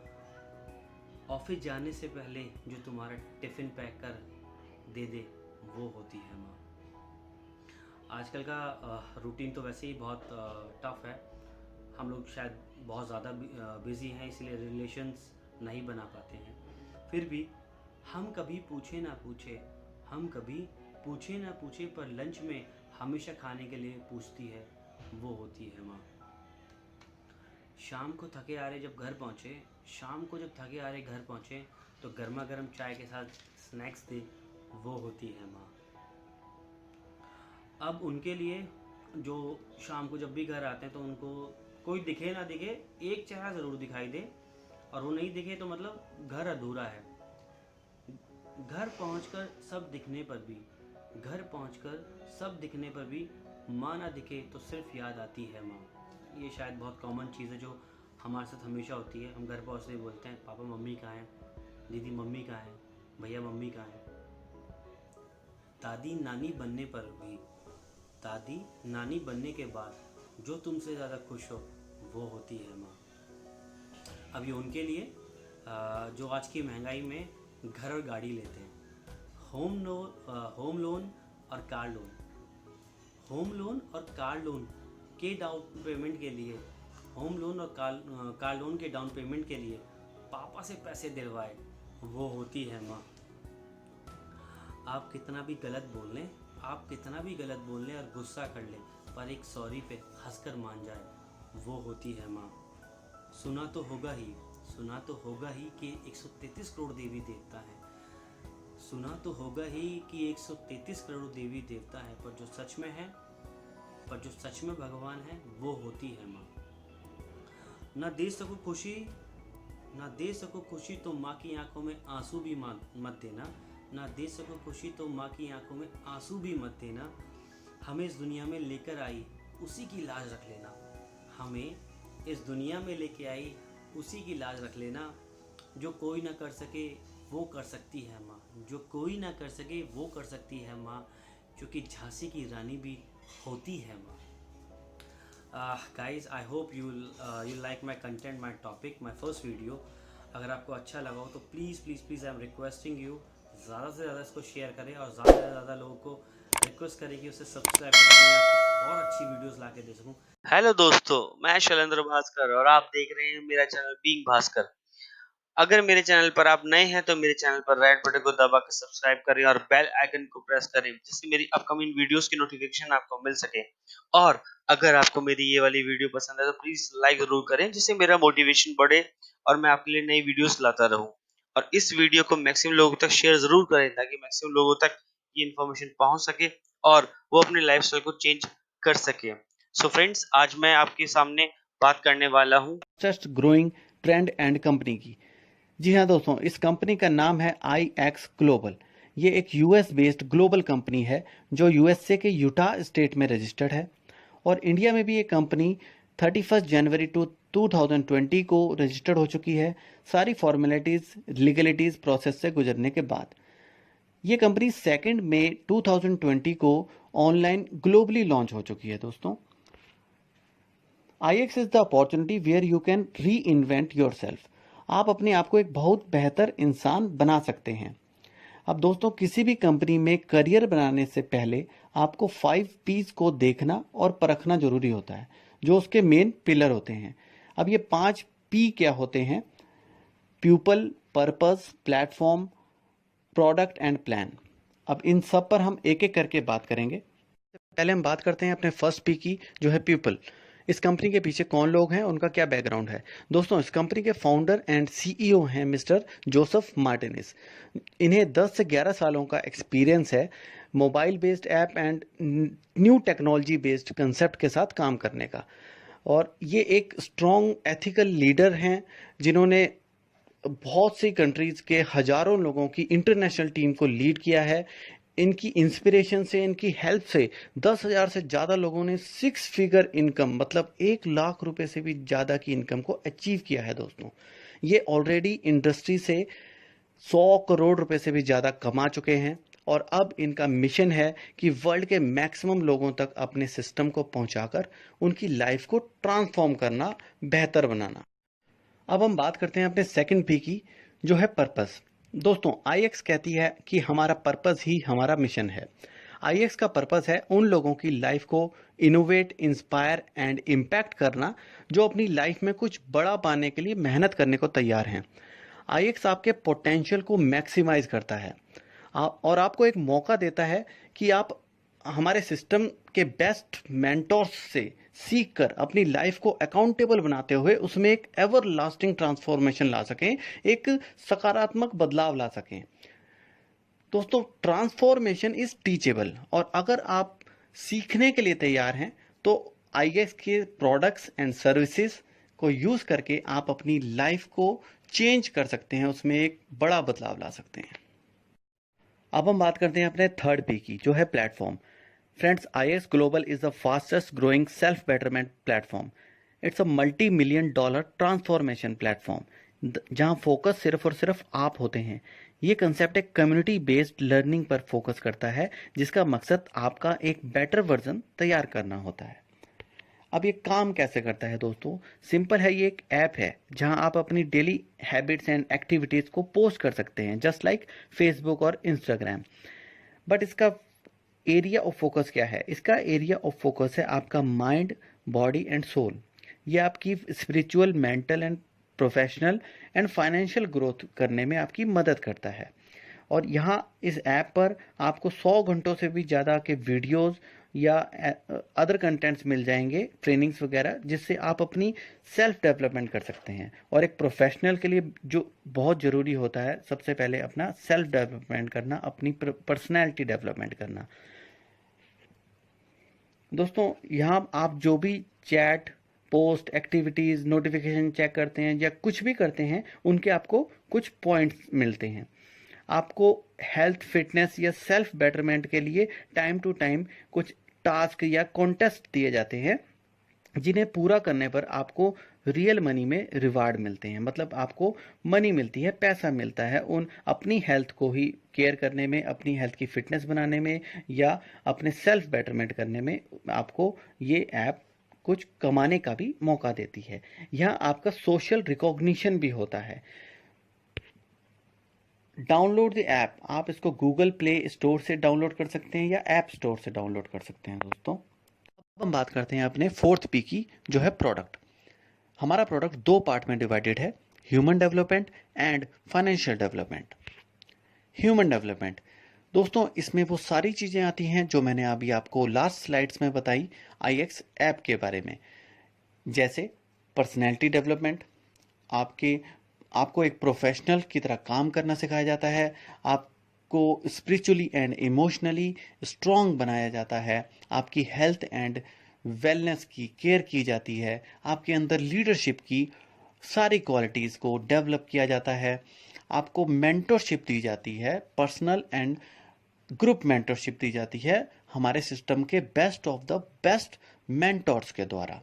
ऑफिस जाने से पहले जो तुम्हारा टिफ़िन पैक कर दे दे वो होती है माँ। आजकल का रूटीन तो वैसे ही बहुत टफ है। हम लोग शायद बहुत ज़्यादा बिज़ी हैं, इसलिए रिलेशंस नहीं बना पाते हैं। फिर भी हम कभी पूछे ना पूछे पर लंच में हमेशा खाने के लिए पूछती है वो होती है माँ। शाम को जब थके आ रहे घर पहुँचे तो गर्मा गर्म चाय के साथ स्नैक्स दे वो होती है माँ। अब उनके लिए जो शाम को जब भी घर आते हैं तो उनको कोई दिखे ना दिखे एक चेहरा ज़रूर दिखाई दे, और वो नहीं दिखे तो मतलब घर अधूरा है। घर पहुंचकर सब दिखने पर भी माँ ना दिखे तो सिर्फ याद आती है माँ। ये शायद बहुत कॉमन चीज़ है जो हमारे साथ हमेशा होती है। हम घर पहुँचते ही बोलते हैं पापा मम्मी कहाँ हैं, दीदी मम्मी कहाँ हैं, भैया मम्मी कहाँ हैं। दादी नानी बनने के बाद जो तुमसे ज़्यादा खुश हो वो होती है माँ। अब ये उनके लिए जो आज की महंगाई में घर और गाड़ी लेते हैं। होम लोन और कार लोन के डाउन पेमेंट के लिए होम लोन और कार लोन के डाउन पेमेंट के लिए पापा से पैसे दिलवाए, वो होती है माँ। आप कितना भी गलत बोल लें, आप कितना भी गलत बोल लें और गुस्सा कर लें, पर एक सॉरी पे हंसकर मान जाए, वो होती है माँ। सुना तो होगा ही कि 133 करोड़ देवी देवता है, सुना तो होगा ही कि 133 करोड़ देवी देवता है, पर जो सच में भगवान है, वो होती है माँ। ना दे सको खुशी तो माँ की आंखों में आंसू भी मत देना, ना दे सको खुशी तो माँ की आंखों में आंसू भी मत देना। हमें इस दुनिया में लेकर आई उसी की लाज रख लेना, हमें इस दुनिया में लेके आई उसी की लाज रख लेना। जो कोई ना कर सके वो कर सकती है माँ, जो कोई ना कर सके वो कर सकती है माँ, क्योंकि झांसी की रानी भी होती है माँ। Guys, I hope you like my content, my topic, my first video. अगर आपको अच्छा लगा हो तो please I am requesting you ज़्यादा से ज़्यादा इसको शेयर करें और ज़्यादा से ज़्यादा लोगों को रिक्वेस्ट करें कि उसे सब्सक्राइब करें और अच्छी वीडियोस ला के दे सकूँ। हेलो दोस्तों, मैं शैलेंद्र भास्कर और आप देख रहे हैं मेरा चैनल बीइंग भास्कर। अगर मेरे चैनल पर आप नए हैं तो मेरे चैनल पर रेड बटन को दबा कर सब्सक्राइब करें और बेल आइकन को प्रेस करें, जिससे मेरी अपकमिंग वीडियोस की नोटिफिकेशन आपको मिल सके। और अगर आपको मेरी ये वाली वीडियो पसंद है तो प्लीज लाइक जरूर करें, जिससे मेरा मोटिवेशन बढ़े और मैं आपके लिए नई वीडियोस लाता रहूं। और इस वीडियो को मैक्सिमम लोगों तक शेयर जरूर करें, ताकि मैक्सिमम लोगों तक ये इन्फॉर्मेशन पहुंच सके और वो अपने लाइफस्टाइल को चेंज कर सके। सो फ्रेंड्स, आज मैं आपके सामने बात करने वाला हूँ fastest growing trend and company की। जी हाँ दोस्तों, इस कंपनी का नाम है IX ग्लोबल। ये एक US बेस्ड ग्लोबल कंपनी है जो USA के यूटा स्टेट में रजिस्टर्ड है और इंडिया में भी ये कंपनी 31 जनवरी 2020 को रजिस्टर्ड हो चुकी है, सारी फॉर्मेलिटीज़ लीगलिटीज़ प्रोसेस से गुजरने के बाद। ये कंपनी 2 मई 2020 को ऑनलाइन ग्लोबली लॉन्च हो चुकी है दोस्तों। IX is the opportunity where you can reinvent yourself. आप अपने आप को एक बहुत बेहतर इंसान बना सकते हैं। अब दोस्तों, किसी भी कंपनी में करियर बनाने से पहले आपको 5 P's को देखना और परखना जरूरी होता है, जो उसके मेन पिलर होते हैं। अब ये 5 P क्या होते हैं? People, purpose, platform, product and plan. अब इन सब पर हम एक एक करके बात करेंगे। पहले हम बात करते हैं अपने फर्स्ट P की, जो है पीपल। इस कंपनी के पीछे कौन लोग हैं, उनका क्या बैकग्राउंड है? दोस्तों, इस कंपनी के फाउंडर एंड CEO हैं मिस्टर जोसेफ मार्टिनेज। इन्हें 10 से 11 सालों का एक्सपीरियंस है mobile based app and new technology based concept के साथ काम करने का। और ये एक स्ट्रॉन्ग एथिकल लीडर हैं, जिन्होंने बहुत सी कंट्रीज़ के हज़ारों लोगों की इंटरनेशनल टीम को लीड किया है। इनकी इंस्पिरेशन से, इनकी हेल्प से 10,000 से ज़्यादा लोगों ने 6 फिगर इनकम, मतलब 1 लाख रुपए से भी ज़्यादा की इनकम को अचीव किया है दोस्तों। ये ऑलरेडी इंडस्ट्री से 100 करोड़ रुपए से भी ज़्यादा कमा चुके हैं और अब इनका मिशन है कि वर्ल्ड के मैक्सिमम लोगों तक अपने सिस्टम को पहुंचाकर उनकी लाइफ को ट्रांसफॉर्म करना, बेहतर बनाना। अब हम बात करते हैं अपने सेकंड P की, जो है पर्पस। दोस्तों, IX कहती है कि हमारा पर्पस ही हमारा मिशन है। IX का पर्पस है उन लोगों की लाइफ को इनोवेट, इंस्पायर एंड इम्पैक्ट करना, जो अपनी लाइफ में कुछ बड़ा पाने के लिए मेहनत करने को तैयार हैं। IX आपके पोटेंशियल को मैक्सिमाइज करता है और आपको एक मौका देता है कि आप हमारे सिस्टम के बेस्ट मेंटोर्स से सीख कर अपनी लाइफ को अकाउंटेबल बनाते हुए उसमें एक एवर लास्टिंग ट्रांसफॉर्मेशन ला सकें, एक सकारात्मक बदलाव ला सकें। दोस्तों, ट्रांसफॉर्मेशन इज टीचेबल, और अगर आप सीखने के लिए तैयार हैं तो IX के प्रोडक्ट्स एंड सर्विसेज को यूज़ करके आप अपनी लाइफ को चेंज कर सकते हैं, उसमें एक बड़ा बदलाव ला सकते हैं। अब हम बात करते हैं अपने थर्ड P की, जो है platform. Friends, IX Global is the fastest growing self-betterment platform. It's a multi-million-dollar transformation platform, जहां फोकस सिर्फ और सिर्फ आप होते हैं। ये कंसेप्ट एक कम्युनिटी बेस्ड लर्निंग पर फोकस करता है, जिसका मकसद आपका एक बेटर वर्जन तैयार करना होता है। अब ये काम कैसे करता है दोस्तों? सिंपल है, ये एक ऐप है जहां आप अपनी डेली हैबिट्स एंड एक्टिविटीज़ को पोस्ट कर सकते हैं, जस्ट लाइक फेसबुक और इंस्टाग्राम। बट इसका एरिया ऑफ फोकस क्या है? इसका एरिया ऑफ फोकस है आपका माइंड, बॉडी एंड सोल। ये आपकी spiritual, mental and professional and financial growth करने में आपकी मदद करता है। और यहाँ इस ऐप पर आपको 100 घंटों से भी ज़्यादा के वीडियोस या अदर कंटेंट्स मिल जाएंगे, ट्रेनिंग्स वगैरह, जिससे आप अपनी सेल्फ डेवलपमेंट कर सकते हैं। और एक प्रोफेशनल के लिए जो बहुत ज़रूरी होता है, सबसे पहले अपना सेल्फ डेवलपमेंट करना, अपनी पर्सनैलिटी डेवलपमेंट करना। दोस्तों यहाँ आप जो भी chat, post, activities, notification check करते हैं या कुछ भी करते हैं, उनके आपको कुछ पॉइंट्स मिलते हैं। आपको हेल्थ, फिटनेस या सेल्फ बेटरमेंट के लिए टाइम टू टाइम कुछ टास्क या कॉन्टेस्ट दिए जाते हैं, जिन्हें पूरा करने पर आपको रियल मनी में रिवार्ड मिलते हैं। मतलब आपको मनी मिलती है, पैसा मिलता है उन अपनी हेल्थ को ही केयर करने में, अपनी हेल्थ की फिटनेस बनाने में या अपने सेल्फ बेटरमेंट करने में। आपको ये ऐप कुछ कमाने का भी मौका देती है। यहाँ आपका सोशल रिकॉग्निशन भी होता है। डाउनलोड द ऐप, आप इसको गूगल प्ले स्टोर से डाउनलोड कर सकते हैं या ऐप स्टोर से डाउनलोड कर सकते हैं। दोस्तों अब हम बात करते हैं अपने 4th P की, जो है प्रोडक्ट। हमारा प्रोडक्ट 2 पार्ट में डिवाइडेड है, human development and financial development. Human development दोस्तों, इसमें वो सारी चीज़ें आती हैं जो मैंने अभी आपको लास्ट स्लाइड्स में बताई IX ऐप के बारे में, जैसे पर्सनैलिटी डेवलपमेंट, आपको एक प्रोफेशनल की तरह काम करना सिखाया जाता है, आपको स्पिरिचुअली एंड इमोशनली स्ट्रॉन्ग बनाया जाता है, आपकी हेल्थ एंड वेलनेस की केयर की जाती है, आपके अंदर लीडरशिप की सारी क्वालिटीज़ को डेवलप किया जाता है, आपको मेंटरशिप दी जाती है, पर्सनल एंड ग्रुप मेंटरशिप दी जाती है हमारे सिस्टम के best of the best mentors के द्वारा।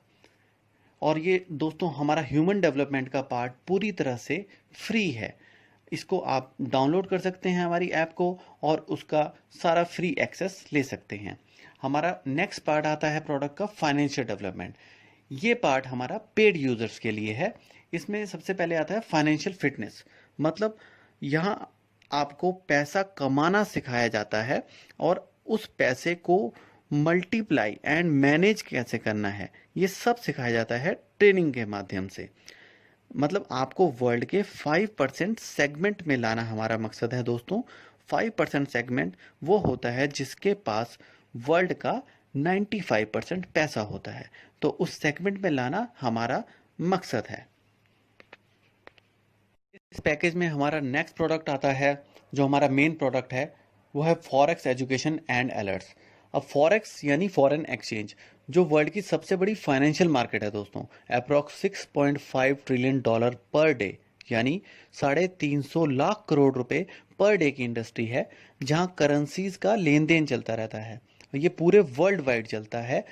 और ये दोस्तों हमारा ह्यूमन डेवलपमेंट का पार्ट पूरी तरह से फ्री है। इसको आप डाउनलोड कर सकते हैं हमारी ऐप को, और उसका सारा फ्री एक्सेस ले सकते हैं। हमारा नेक्स्ट पार्ट आता है प्रोडक्ट का फाइनेंशियल डेवलपमेंट। ये पार्ट हमारा पेड यूजर्स के लिए है। इसमें सबसे पहले आता है फाइनेंशियल फिटनेस। मतलब यहाँ आपको पैसा कमाना सिखाया जाता है और उस पैसे को मल्टीप्लाई एंड मैनेज कैसे करना है, ये सब सिखाया जाता है ट्रेनिंग के माध्यम से। मतलब आपको वर्ल्ड के 5% सेगमेंट में लाना हमारा मकसद है दोस्तों। 5% सेगमेंट वो होता है जिसके पास वर्ल्ड का 95% पैसा होता है, तो उस सेगमेंट में लाना हमारा मकसद है। इस पैकेज में हमारा नेक्स्ट प्रोडक्ट आता है, जो हमारा मेन प्रोडक्ट है, वो है फॉरेक्स एजुकेशन एंड अलर्ट्स। अब फॉरेक्स यानी फॉरेन एक्सचेंज, जो वर्ल्ड की सबसे बड़ी फाइनेंशियल मार्केट है दोस्तों। अप्रॉक्स $6.5 ट्रिलियन पर डे, यानी 350 लाख करोड़ रुपए पर डे की इंडस्ट्री है, जहां करेंसीज का लेन देन चलता रहता है। ये पूरे वर्ल्ड वाइड चलता है।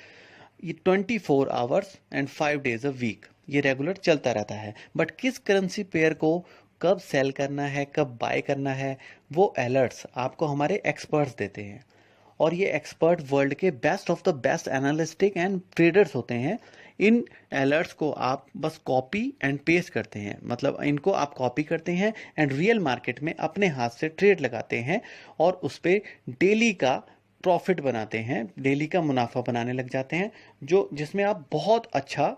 ये 24 hours and 5 days a week ये रेगुलर चलता रहता है। बट किस करेंसी पेयर को कब सेल करना है, कब बाय करना है, वो अलर्ट्स आपको हमारे एक्सपर्ट्स देते हैं। और ये एक्सपर्ट वर्ल्ड के best of the best analystic and traders होते हैं। इन अलर्ट्स को आप बस कॉपी एंड पेस्ट करते हैं, मतलब इनको आप कॉपी करते हैं एंड रियल मार्केट में अपने हाथ से ट्रेड लगाते हैं और उस पर डेली का प्रॉफिट बनाते हैं, डेली का मुनाफा बनाने लग जाते हैं, जिसमें आप बहुत अच्छा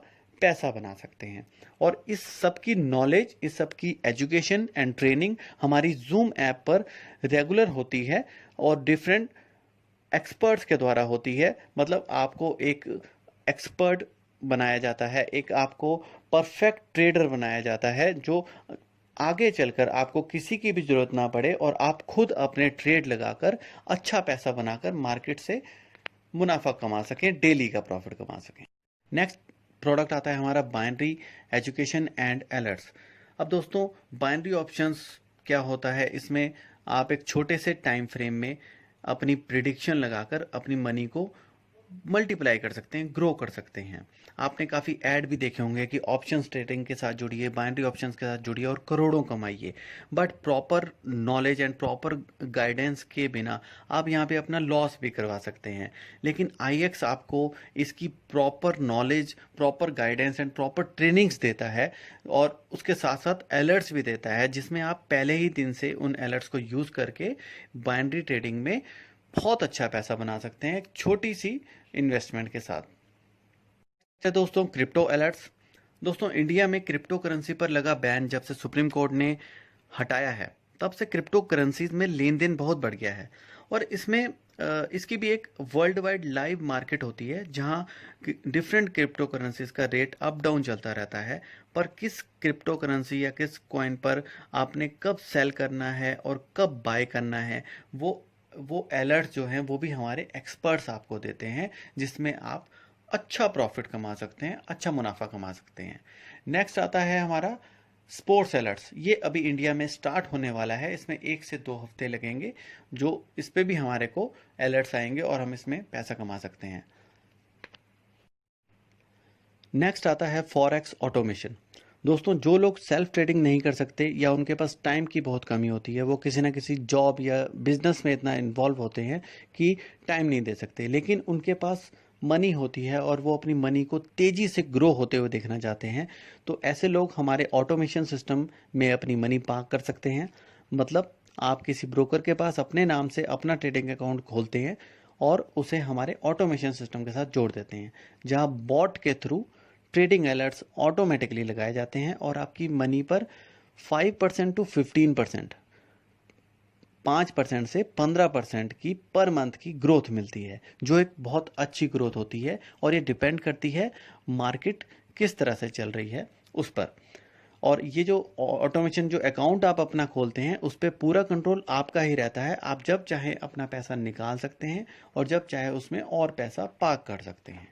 पैसा बना सकते हैं। और इस सब की नॉलेज, इस सब की एजुकेशन एंड ट्रेनिंग हमारी जूम ऐप पर रेगुलर होती है और डिफरेंट एक्सपर्ट्स के द्वारा होती है। मतलब आपको एक एक्सपर्ट बनाया जाता है, एक आपको परफेक्ट ट्रेडर बनाया जाता है, जो आगे चलकर आपको किसी की भी जरूरत ना पड़े और आप खुद अपने ट्रेड लगाकर अच्छा पैसा बनाकर मार्केट से मुनाफा कमा सकें, डेली का प्रॉफिट कमा सकें। नेक्स्ट प्रोडक्ट आता है हमारा बाइनरी एजुकेशन एंड अलर्ट्स। अब दोस्तों बाइनरी ऑप्शंस क्या होता है, इसमें आप एक छोटे से टाइम फ्रेम में अपनी प्रिडिक्शन लगाकर अपनी मनी को मल्टीप्लाई कर सकते हैं, ग्रो कर सकते हैं। आपने काफ़ी ऐड भी देखे होंगे कि ऑप्शंस ट्रेडिंग के साथ जुड़िए, बाइनरी ऑप्शंस के साथ जुड़िए और करोड़ों कमाइए। But proper knowledge and proper guidance के बिना आप यहाँ पे अपना लॉस भी करवा सकते हैं। लेकिन IX आपको इसकी proper knowledge, proper guidance and proper trainings देता है और उसके साथ साथ अलर्ट्स भी देता है, जिसमें आप पहले ही दिन से उन अलर्ट्स को यूज़ करके बाइनरी ट्रेडिंग में बहुत अच्छा पैसा बना सकते हैं एक छोटी सी इन्वेस्टमेंट के साथ। दोस्तों क्रिप्टो अलर्ट्स, दोस्तों इंडिया में क्रिप्टो करेंसी पर लगा बैन जब से सुप्रीम कोर्ट ने हटाया है, तब से क्रिप्टो करेंसीज में लेन देन बहुत बढ़ गया है। और इसमें इसकी भी एक वर्ल्ड वाइड लाइव मार्केट होती है जहां डिफरेंट क्रिप्टो करेंसीज का रेट अप डाउन चलता रहता है। पर किस क्रिप्टो करेंसी या किस कॉइन पर आपने कब सेल करना है और कब बाय करना है, वो अलर्ट जो हैं वो भी हमारे एक्सपर्ट्स आपको देते हैं, जिसमें आप अच्छा प्रॉफिट कमा सकते हैं, अच्छा मुनाफा कमा सकते हैं। नेक्स्ट आता है हमारा स्पोर्ट्स अलर्ट्स। ये अभी इंडिया में स्टार्ट होने वाला है, इसमें 1 से 2 हफ्ते लगेंगे, जो इस पे भी हमारे को अलर्ट्स आएंगे और हम इसमें पैसा कमा सकते हैं। नेक्स्ट आता है फॉरेक्स ऑटोमेशन। दोस्तों जो लोग सेल्फ ट्रेडिंग नहीं कर सकते या उनके पास टाइम की बहुत कमी होती है, वो किसी ना किसी जॉब या बिजनेस में इतना इन्वॉल्व होते हैं कि टाइम नहीं दे सकते, लेकिन उनके पास मनी होती है और वो अपनी मनी को तेज़ी से ग्रो होते हुए देखना चाहते हैं, तो ऐसे लोग हमारे ऑटोमेशन सिस्टम में अपनी मनी पार्क कर सकते हैं। मतलब आप किसी ब्रोकर के पास अपने नाम से अपना ट्रेडिंग अकाउंट खोलते हैं और उसे हमारे ऑटोमेशन सिस्टम के साथ जोड़ देते हैं, जहां बॉट के थ्रू ट्रेडिंग अलर्ट्स ऑटोमेटिकली लगाए जाते हैं और आपकी मनी पर 5% टू 15%, 5% से 15% की पर मंथ की ग्रोथ मिलती है, जो एक बहुत अच्छी ग्रोथ होती है। और ये डिपेंड करती है मार्केट किस तरह से चल रही है उस पर। और ये जो ऑटोमेशन जो अकाउंट आप अपना खोलते हैं, उस पर पूरा कंट्रोल आपका ही रहता है। आप जब चाहे अपना पैसा निकाल सकते हैं और जब चाहे उसमें और पैसा पार्क कर सकते हैं।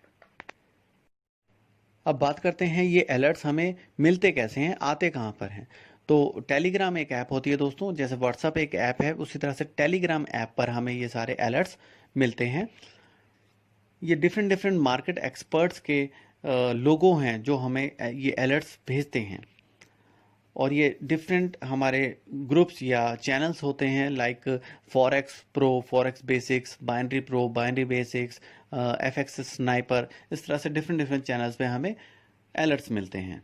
अब बात करते हैं ये अलर्ट्स हमें मिलते कैसे हैं, आते कहाँ पर हैं। तो टेलीग्राम एक ऐप होती है दोस्तों, जैसे व्हाट्सएप एक ऐप है, उसी तरह से टेलीग्राम ऐप पर हमें ये सारे अलर्ट्स मिलते हैं। ये डिफरेंट मार्केट एक्सपर्ट्स के लोगों हैं जो हमें ये अलर्ट्स भेजते हैं। और ये डिफरेंट हमारे ग्रुप्स या चैनल्स होते हैं, like forex pro, forex basics, binary pro, binary basics, FX sniper, इस तरह से डिफरेंट चैनल्स पे हमें अलर्ट्स मिलते हैं।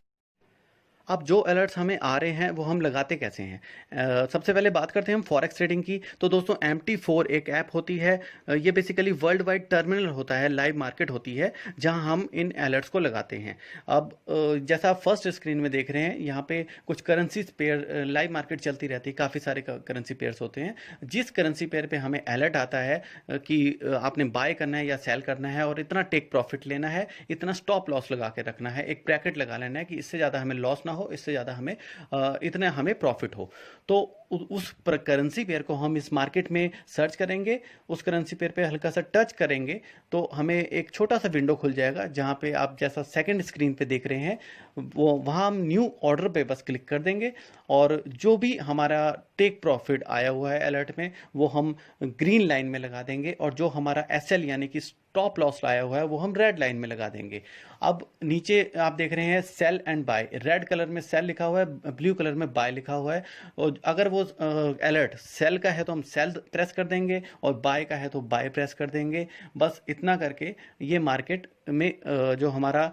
अब जो अलर्ट्स हमें आ रहे हैं वो हम लगाते कैसे हैं। सबसे पहले बात करते हैं हम फॉरेक्स ट्रेडिंग की। तो दोस्तों MT4 एक ऐप होती है, ये बेसिकली वर्ल्ड वाइड टर्मिनल होता है, लाइव मार्केट होती है जहां हम इन अलर्ट्स को लगाते हैं। अब जैसा आप फर्स्ट स्क्रीन में देख रहे हैं, यहाँ पे कुछ करेंसी पेयर लाइव मार्केट चलती रहती है, काफ़ी सारे करेंसी पेयर्स होते हैं। जिस करेंसी पेयर पर हमें अलर्ट आता है कि आपने बाय करना है या सेल करना है और इतना टेक प्रॉफिट लेना है, इतना स्टॉप लॉस लगा के रखना है, एक ब्रैकेट लगा लेना है कि इससे ज़्यादा हमें लॉस ना हो, इससे ज़्यादा हमें इतना हमें प्रॉफिट हो, तो उस करेंसी पेयर को हम इस मार्केट में सर्च करेंगे, उस करेंसी पेयर पे हल्का सा टच करेंगे तो हमें एक छोटा सा विंडो खुल जाएगा, जहां पे आप जैसा सेकंड स्क्रीन पे देख रहे हैं वो वहां हम न्यू ऑर्डर पे बस क्लिक कर देंगे और जो भी हमारा टेक प्रॉफिट आया हुआ है अलर्ट में वो हम ग्रीन लाइन में लगा देंगे और जो हमारा SL यानी कि स्टॉप लॉस आया हुआ है वो हम रेड लाइन में लगा देंगे। अब नीचे आप देख रहे हैं sale and buy, red colour में सेल लिखा हुआ है, ब्लू कलर में बाय लिखा हुआ है। और अगर वो अलर्ट सेल का है तो हम सेल प्रेस कर देंगे और बाय का है तो बाय प्रेस कर देंगे। बस इतना करके ये मार्केट में जो हमारा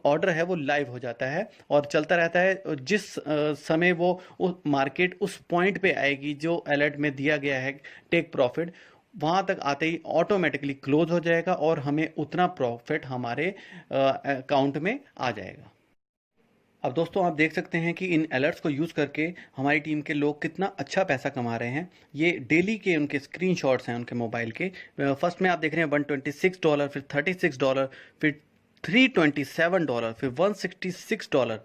ऑर्डर है वो लाइव हो जाता है और चलता रहता है। जिस समय वो मार्केट उस पॉइंट पे आएगी जो अलर्ट में दिया गया है टेक प्रॉफिट, वहां तक आते ही ऑटोमेटिकली क्लोज हो जाएगा और हमें उतना प्रॉफिट हमारे अकाउंट में आ जाएगा। अब दोस्तों आप देख सकते हैं कि इन अलर्ट्स को यूज़ करके हमारी टीम के लोग कितना अच्छा पैसा कमा रहे हैं। ये डेली के उनके स्क्रीनशॉट्स हैं उनके मोबाइल के। फर्स्ट में आप देख रहे हैं $126, फिर $36, फिर $327, फिर $166,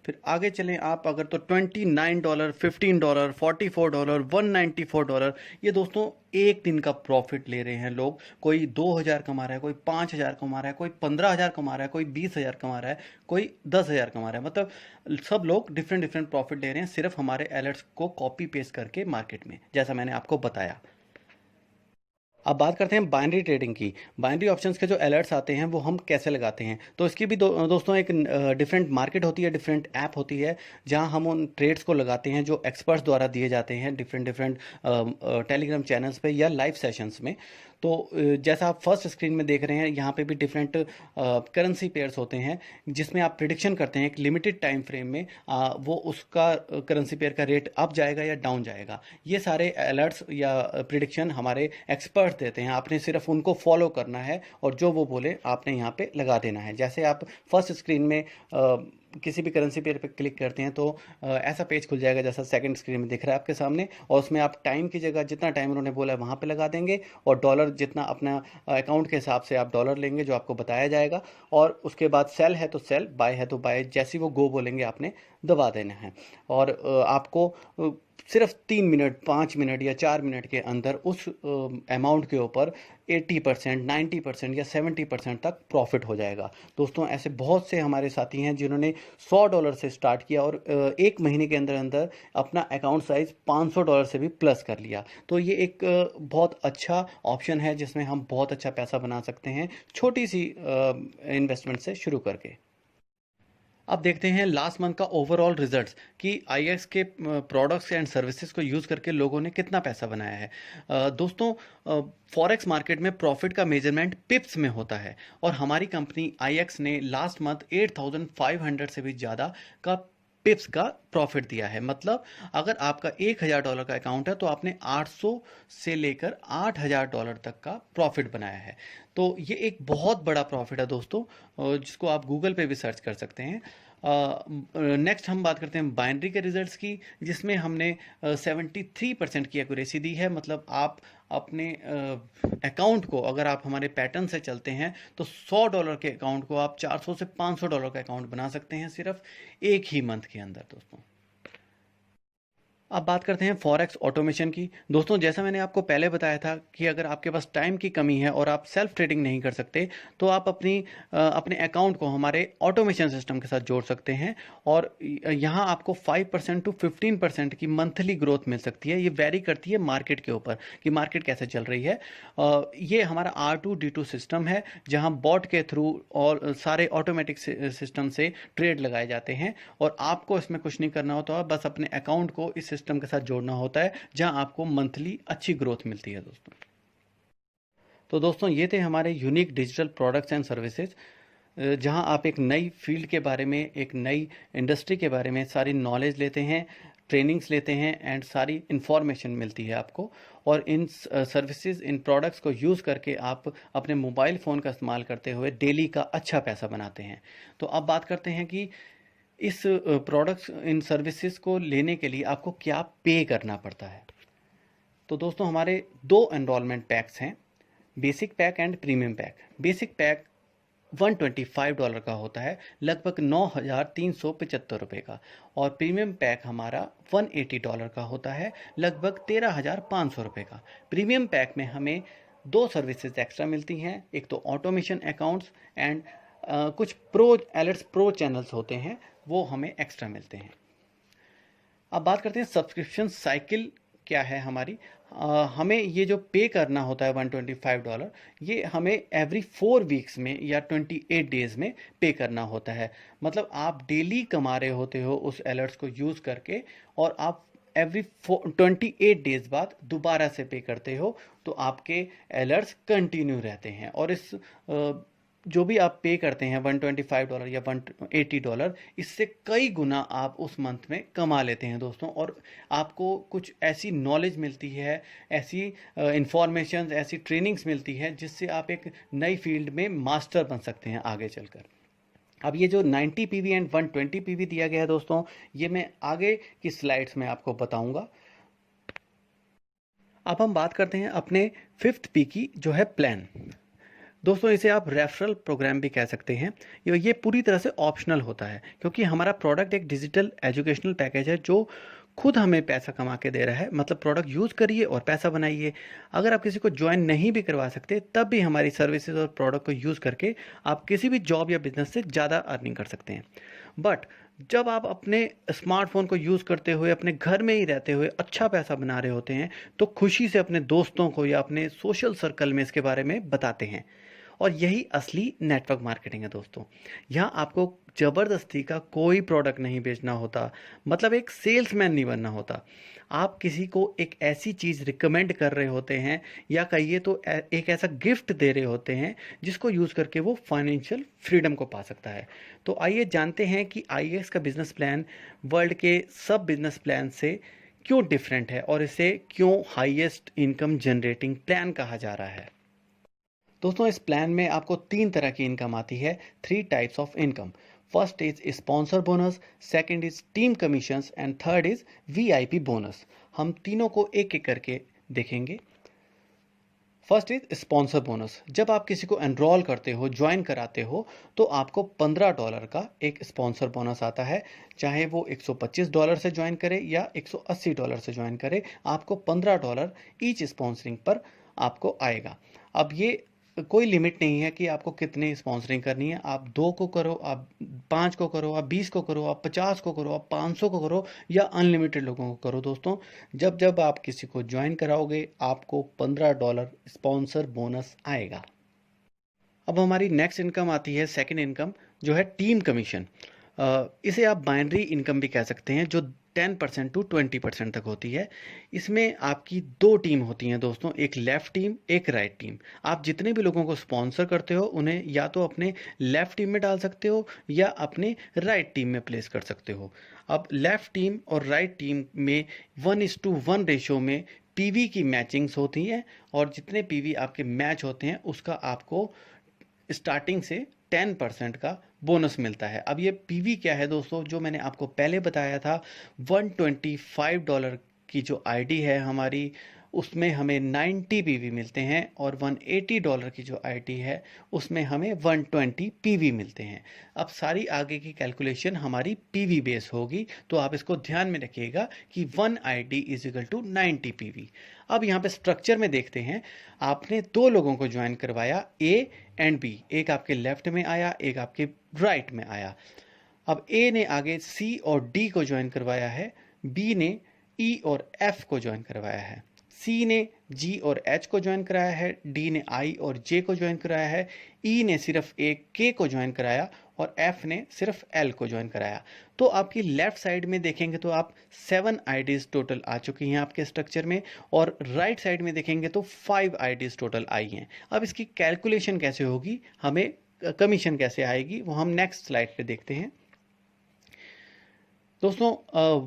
फिर आगे चलें आप अगर तो $29, $15, $44, $194। ये दोस्तों एक दिन का प्रॉफिट ले रहे हैं लोग। कोई 2000 कमा रहा है, कोई 5000 कमा रहा है, कोई 15000 कमा रहा है, कोई 20000 कमा रहा है, कोई 10000 कमा रहा है। मतलब सब लोग डिफरेंट प्रॉफिट ले रहे हैं सिर्फ हमारे अलर्ट्स को कॉपी पेस्ट करके मार्केट में, जैसा मैंने आपको बताया। अब बात करते हैं बाइनरी ट्रेडिंग की। बाइनरी ऑप्शंस के जो अलर्ट्स आते हैं वो हम कैसे लगाते हैं, तो इसकी भी दोस्तों एक डिफरेंट मार्केट होती है, डिफरेंट ऐप होती है जहां हम उन ट्रेड्स को लगाते हैं जो एक्सपर्ट्स द्वारा दिए जाते हैं डिफरेंट टेलीग्राम चैनल्स पे या लाइव सेशंस में। तो जैसा आप फर्स्ट स्क्रीन में देख रहे हैं, यहाँ पे भी डिफरेंट करेंसी पेयर्स होते हैं जिसमें आप प्रिडिक्शन करते हैं एक लिमिटेड टाइम फ्रेम में वो उसका करेंसी पेयर का रेट अप जाएगा या डाउन जाएगा। ये सारे अलर्ट्स या प्रिडिक्शन हमारे एक्सपर्ट्स देते हैं, आपने सिर्फ उनको फॉलो करना है और जो वो बोले आपने यहाँ पे लगा देना है। जैसे आप फर्स्ट स्क्रीन में किसी भी करेंसी पेयर पे क्लिक करते हैं तो ऐसा पेज खुल जाएगा जैसा सेकंड स्क्रीन में दिख रहा है आपके सामने, और उसमें आप टाइम की जगह जितना टाइम उन्होंने बोला है वहाँ पे लगा देंगे, और डॉलर जितना अपना अकाउंट के हिसाब से आप डॉलर लेंगे जो आपको बताया जाएगा, और उसके बाद सेल है तो सेल, बाय है तो बाय, जैसे वो गो बोलेंगे आपने दबा देना है। और आपको सिर्फ 3 मिनट, 5 मिनट या 4 मिनट के अंदर उस अमाउंट के ऊपर 80%, 90% या 70% तक प्रॉफिट हो जाएगा। दोस्तों ऐसे बहुत से हमारे साथी हैं जिन्होंने $100 से स्टार्ट किया और 1 महीने के अंदर अंदर अपना अकाउंट साइज़ $500 से भी प्लस कर लिया। तो ये एक बहुत अच्छा ऑप्शन है जिसमें हम बहुत अच्छा पैसा बना सकते हैं छोटी सी इन्वेस्टमेंट से शुरू करके। अब देखते हैं लास्ट मंथ का ओवरऑल रिजल्ट्स कि आईएक्स के प्रोडक्ट्स एंड सर्विसेज को यूज़ करके लोगों ने कितना पैसा बनाया है। दोस्तों फॉरेक्स मार्केट में प्रॉफिट का मेजरमेंट पिप्स में होता है, और हमारी कंपनी आईएक्स ने लास्ट मंथ 8500 से भी ज़्यादा का पिप्स का प्रॉफिट दिया है। मतलब अगर आपका $1000 का अकाउंट है तो आपने 800 से लेकर $8000 तक का प्रॉफिट बनाया है। तो ये एक बहुत बड़ा प्रॉफिट है दोस्तों, जिसको आप गूगल पे भी सर्च कर सकते हैं। नेक्स्ट हम बात करते हैं बाइनरी के रिजल्ट्स की, जिसमें हमने 73% की एक्यूरेसी दी है। मतलब आप अपने अकाउंट को, अगर आप हमारे पैटर्न से चलते हैं तो $100 के अकाउंट को आप $400 से $500 का अकाउंट बना सकते हैं सिर्फ एक ही मंथ के अंदर दोस्तों। अब बात करते हैं फॉरेक्स ऑटोमेशन की। दोस्तों जैसा मैंने आपको पहले बताया था कि अगर आपके पास टाइम की कमी है और आप सेल्फ ट्रेडिंग नहीं कर सकते तो आप अपने अकाउंट को हमारे ऑटोमेशन सिस्टम के साथ जोड़ सकते हैं, और यहाँ आपको 5% to 15% की मंथली ग्रोथ मिल सकती है। ये वेरी करती है मार्केट के ऊपर कि मार्केट कैसे चल रही है। ये हमारा R2D2 सिस्टम है जहाँ बॉट के थ्रू और सारे ऑटोमेटिक सिस्टम से ट्रेड लगाए जाते हैं, और आपको इसमें कुछ नहीं करना होता, बस अपने अकाउंट को इस सिस्टम के साथ जोड़ना होता है जहां आपको मंथली अच्छी ग्रोथ मिलती है दोस्तों। तो दोस्तों ये थे हमारे unique digital products and services, जहां आप एक नई फील्ड के बारे में, एक नई इंडस्ट्री के बारे में सारी नॉलेज लेते हैं, ट्रेनिंग्स लेते हैं एंड सारी इंफॉर्मेशन मिलती है आपको, और इन सर्विसेज, इन प्रोडक्ट्स को यूज़ करके आप अपने मोबाइल फ़ोन का इस्तेमाल करते हुए डेली का अच्छा पैसा बनाते हैं। तो अब बात करते हैं कि इस प्रोडक्ट्स, इन सर्विसेज को लेने के लिए आपको क्या पे करना पड़ता है। तो दोस्तों हमारे 2 एनरोलमेंट पैक्स हैं, basic pack and premium pack. Basic pack $125 का होता है, लगभग 9375 रुपये का, और प्रीमियम पैक हमारा $180 का होता है, लगभग 13500 रुपये का। प्रीमियम पैक में हमें 2 सर्विसेज एक्स्ट्रा मिलती हैं, एक तो ऑटोमेशन अकाउंट्स एंड कुछ अलर्ट्स प्रो चैनल्स होते हैं, वो हमें एक्स्ट्रा मिलते हैं। अब बात करते हैं सब्सक्रिप्शन साइकिल क्या है हमारी। हमें ये जो पे करना होता है $125, ये हमें एवरी 4 वीक्स में या 28 डेज़ में पे करना होता है। मतलब आप डेली कमा रहे होते हो उस अलर्ट्स को यूज़ करके, और आप एवरी 28 डेज़ बाद दोबारा से पे करते हो, तो आपके अलर्ट्स कंटिन्यू रहते हैं। और इस जो भी आप पे करते हैं $125 या $180, इससे कई गुना आप उस मंथ में कमा लेते हैं दोस्तों, और आपको कुछ ऐसी नॉलेज मिलती है, ऐसी इंफॉर्मेशन, ऐसी ट्रेनिंग्स मिलती है जिससे आप एक नई फील्ड में मास्टर बन सकते हैं आगे चलकर। अब ये जो 90 PV एंड 120 PV दिया गया है दोस्तों, ये मैं आगे की स्लाइड्स में आपको बताऊंगा। अब हम बात करते हैं अपने 5th P की, जो है प्लान। दोस्तों इसे आप रेफरल प्रोग्राम भी कह सकते हैं। ये पूरी तरह से ऑप्शनल होता है, क्योंकि हमारा प्रोडक्ट एक डिजिटल एजुकेशनल पैकेज है जो खुद हमें पैसा कमा के दे रहा है। मतलब प्रोडक्ट यूज़ करिए और पैसा बनाइए। अगर आप किसी को ज्वाइन नहीं भी करवा सकते, तब भी हमारी सर्विसेज और प्रोडक्ट को यूज़ करके आप किसी भी जॉब या बिजनेस से ज़्यादा अर्निंग कर सकते हैं। बट जब आप अपने स्मार्टफोन को यूज़ करते हुए, अपने घर में ही रहते हुए अच्छा पैसा बना रहे होते हैं, तो खुशी से अपने दोस्तों को या अपने सोशल सर्कल में इसके बारे में बताते हैं। और यही असली नेटवर्क मार्केटिंग है दोस्तों। यहाँ आपको ज़बरदस्ती का कोई प्रोडक्ट नहीं बेचना होता, मतलब एक सेल्समैन नहीं बनना होता। आप किसी को एक ऐसी चीज़ रिकमेंड कर रहे होते हैं, या कहिए तो एक ऐसा गिफ्ट दे रहे होते हैं जिसको यूज़ करके वो फाइनेंशियल फ्रीडम को पा सकता है। तो आइए जानते हैं कि आईएक्स का बिजनेस प्लान वर्ल्ड के सब बिजनेस प्लान से क्यों डिफरेंट है और इसे क्यों हाईएस्ट इनकम जनरेटिंग प्लान कहा जा रहा है। दोस्तों इस प्लान में आपको 3 तरह की इनकम आती है, 3 types of income. First is sponsor bonus, second is team commissions and third is VIP bonus. हम तीनों को एक एक करके देखेंगे। First is sponsor bonus. जब आप किसी को एनरोल करते हो, ज्वाइन कराते हो, तो आपको $15 का एक स्पॉन्सर बोनस आता है। चाहे वो $125 से ज्वाइन करे या $180 से ज्वाइन करे, आपको $15 ईच स्पॉन्सरिंग पर आपको आएगा। अब ये कोई लिमिट नहीं है कि आपको कितने स्पॉन्सरिंग करनी है। आप 2 को करो, आप 5 को करो, आप 20 को करो, आप 50 को करो, आप 500 को करो या अनलिमिटेड लोगों को करो। दोस्तों जब जब आप किसी को ज्वाइन कराओगे आपको $15 स्पॉन्सर बोनस आएगा। अब हमारी नेक्स्ट इनकम आती है, सेकंड इनकम, जो है टीम कमीशन। इसे आप बाइनरी इनकम भी कह सकते हैं, जो 10% to 20% तक होती है। इसमें आपकी 2 टीम होती हैं दोस्तों, एक लेफ़्ट टीम, एक राइट टीम। आप जितने भी लोगों को स्पॉन्सर करते हो उन्हें या तो अपने लेफ़्ट टीम में डाल सकते हो या अपने राइट टीम में प्लेस कर सकते हो। अब लेफ़्ट टीम और राइट टीम में 1:1 रेशो में पीवी की मैचिंग्स होती हैं और जितने पीवी आपके मैच होते हैं उसका आपको स्टार्टिंग से 10% का बोनस मिलता है। अब ये पीवी क्या है दोस्तों, जो मैंने आपको पहले बताया था, $125 की जो आईडी है हमारी, उसमें हमें 90 पीवी मिलते हैं और $180 की जो आईडी है उसमें हमें 120 पीवी मिलते हैं। अब सारी आगे की कैलकुलेशन हमारी पीवी बेस होगी, तो आप इसको ध्यान में रखिएगा कि 1 ID is equal to 90 PV. अब यहाँ पे स्ट्रक्चर में देखते हैं, आपने 2 लोगों को ज्वाइन करवाया, ए एंड बी, एक आपके लेफ्ट में आया, एक आपके राइट में आया। अब ए ने आगे सी और डी को ज्वाइन करवाया है, बी ने ई और एफ को ज्वाइन करवाया है, सी ने जी और एच को ज्वाइन कराया है, डी ने आई और जे को ज्वाइन कराया है, ई ने सिर्फ एक के को ज्वाइन कराया और एफ ने सिर्फ एल को ज्वाइन कराया। तो आपकी लेफ्ट साइड में देखेंगे तो आप 7 आईडीज टोटल आ चुकी हैं आपके स्ट्रक्चर में, और राइट साइड में देखेंगे तो 5 आईडीज टोटल आई हैं। अब इसकी कैलकुलेशन कैसे होगी, हमें कमीशन कैसे आएगी, वो हम नेक्स्ट स्लाइड पे देखते हैं। दोस्तों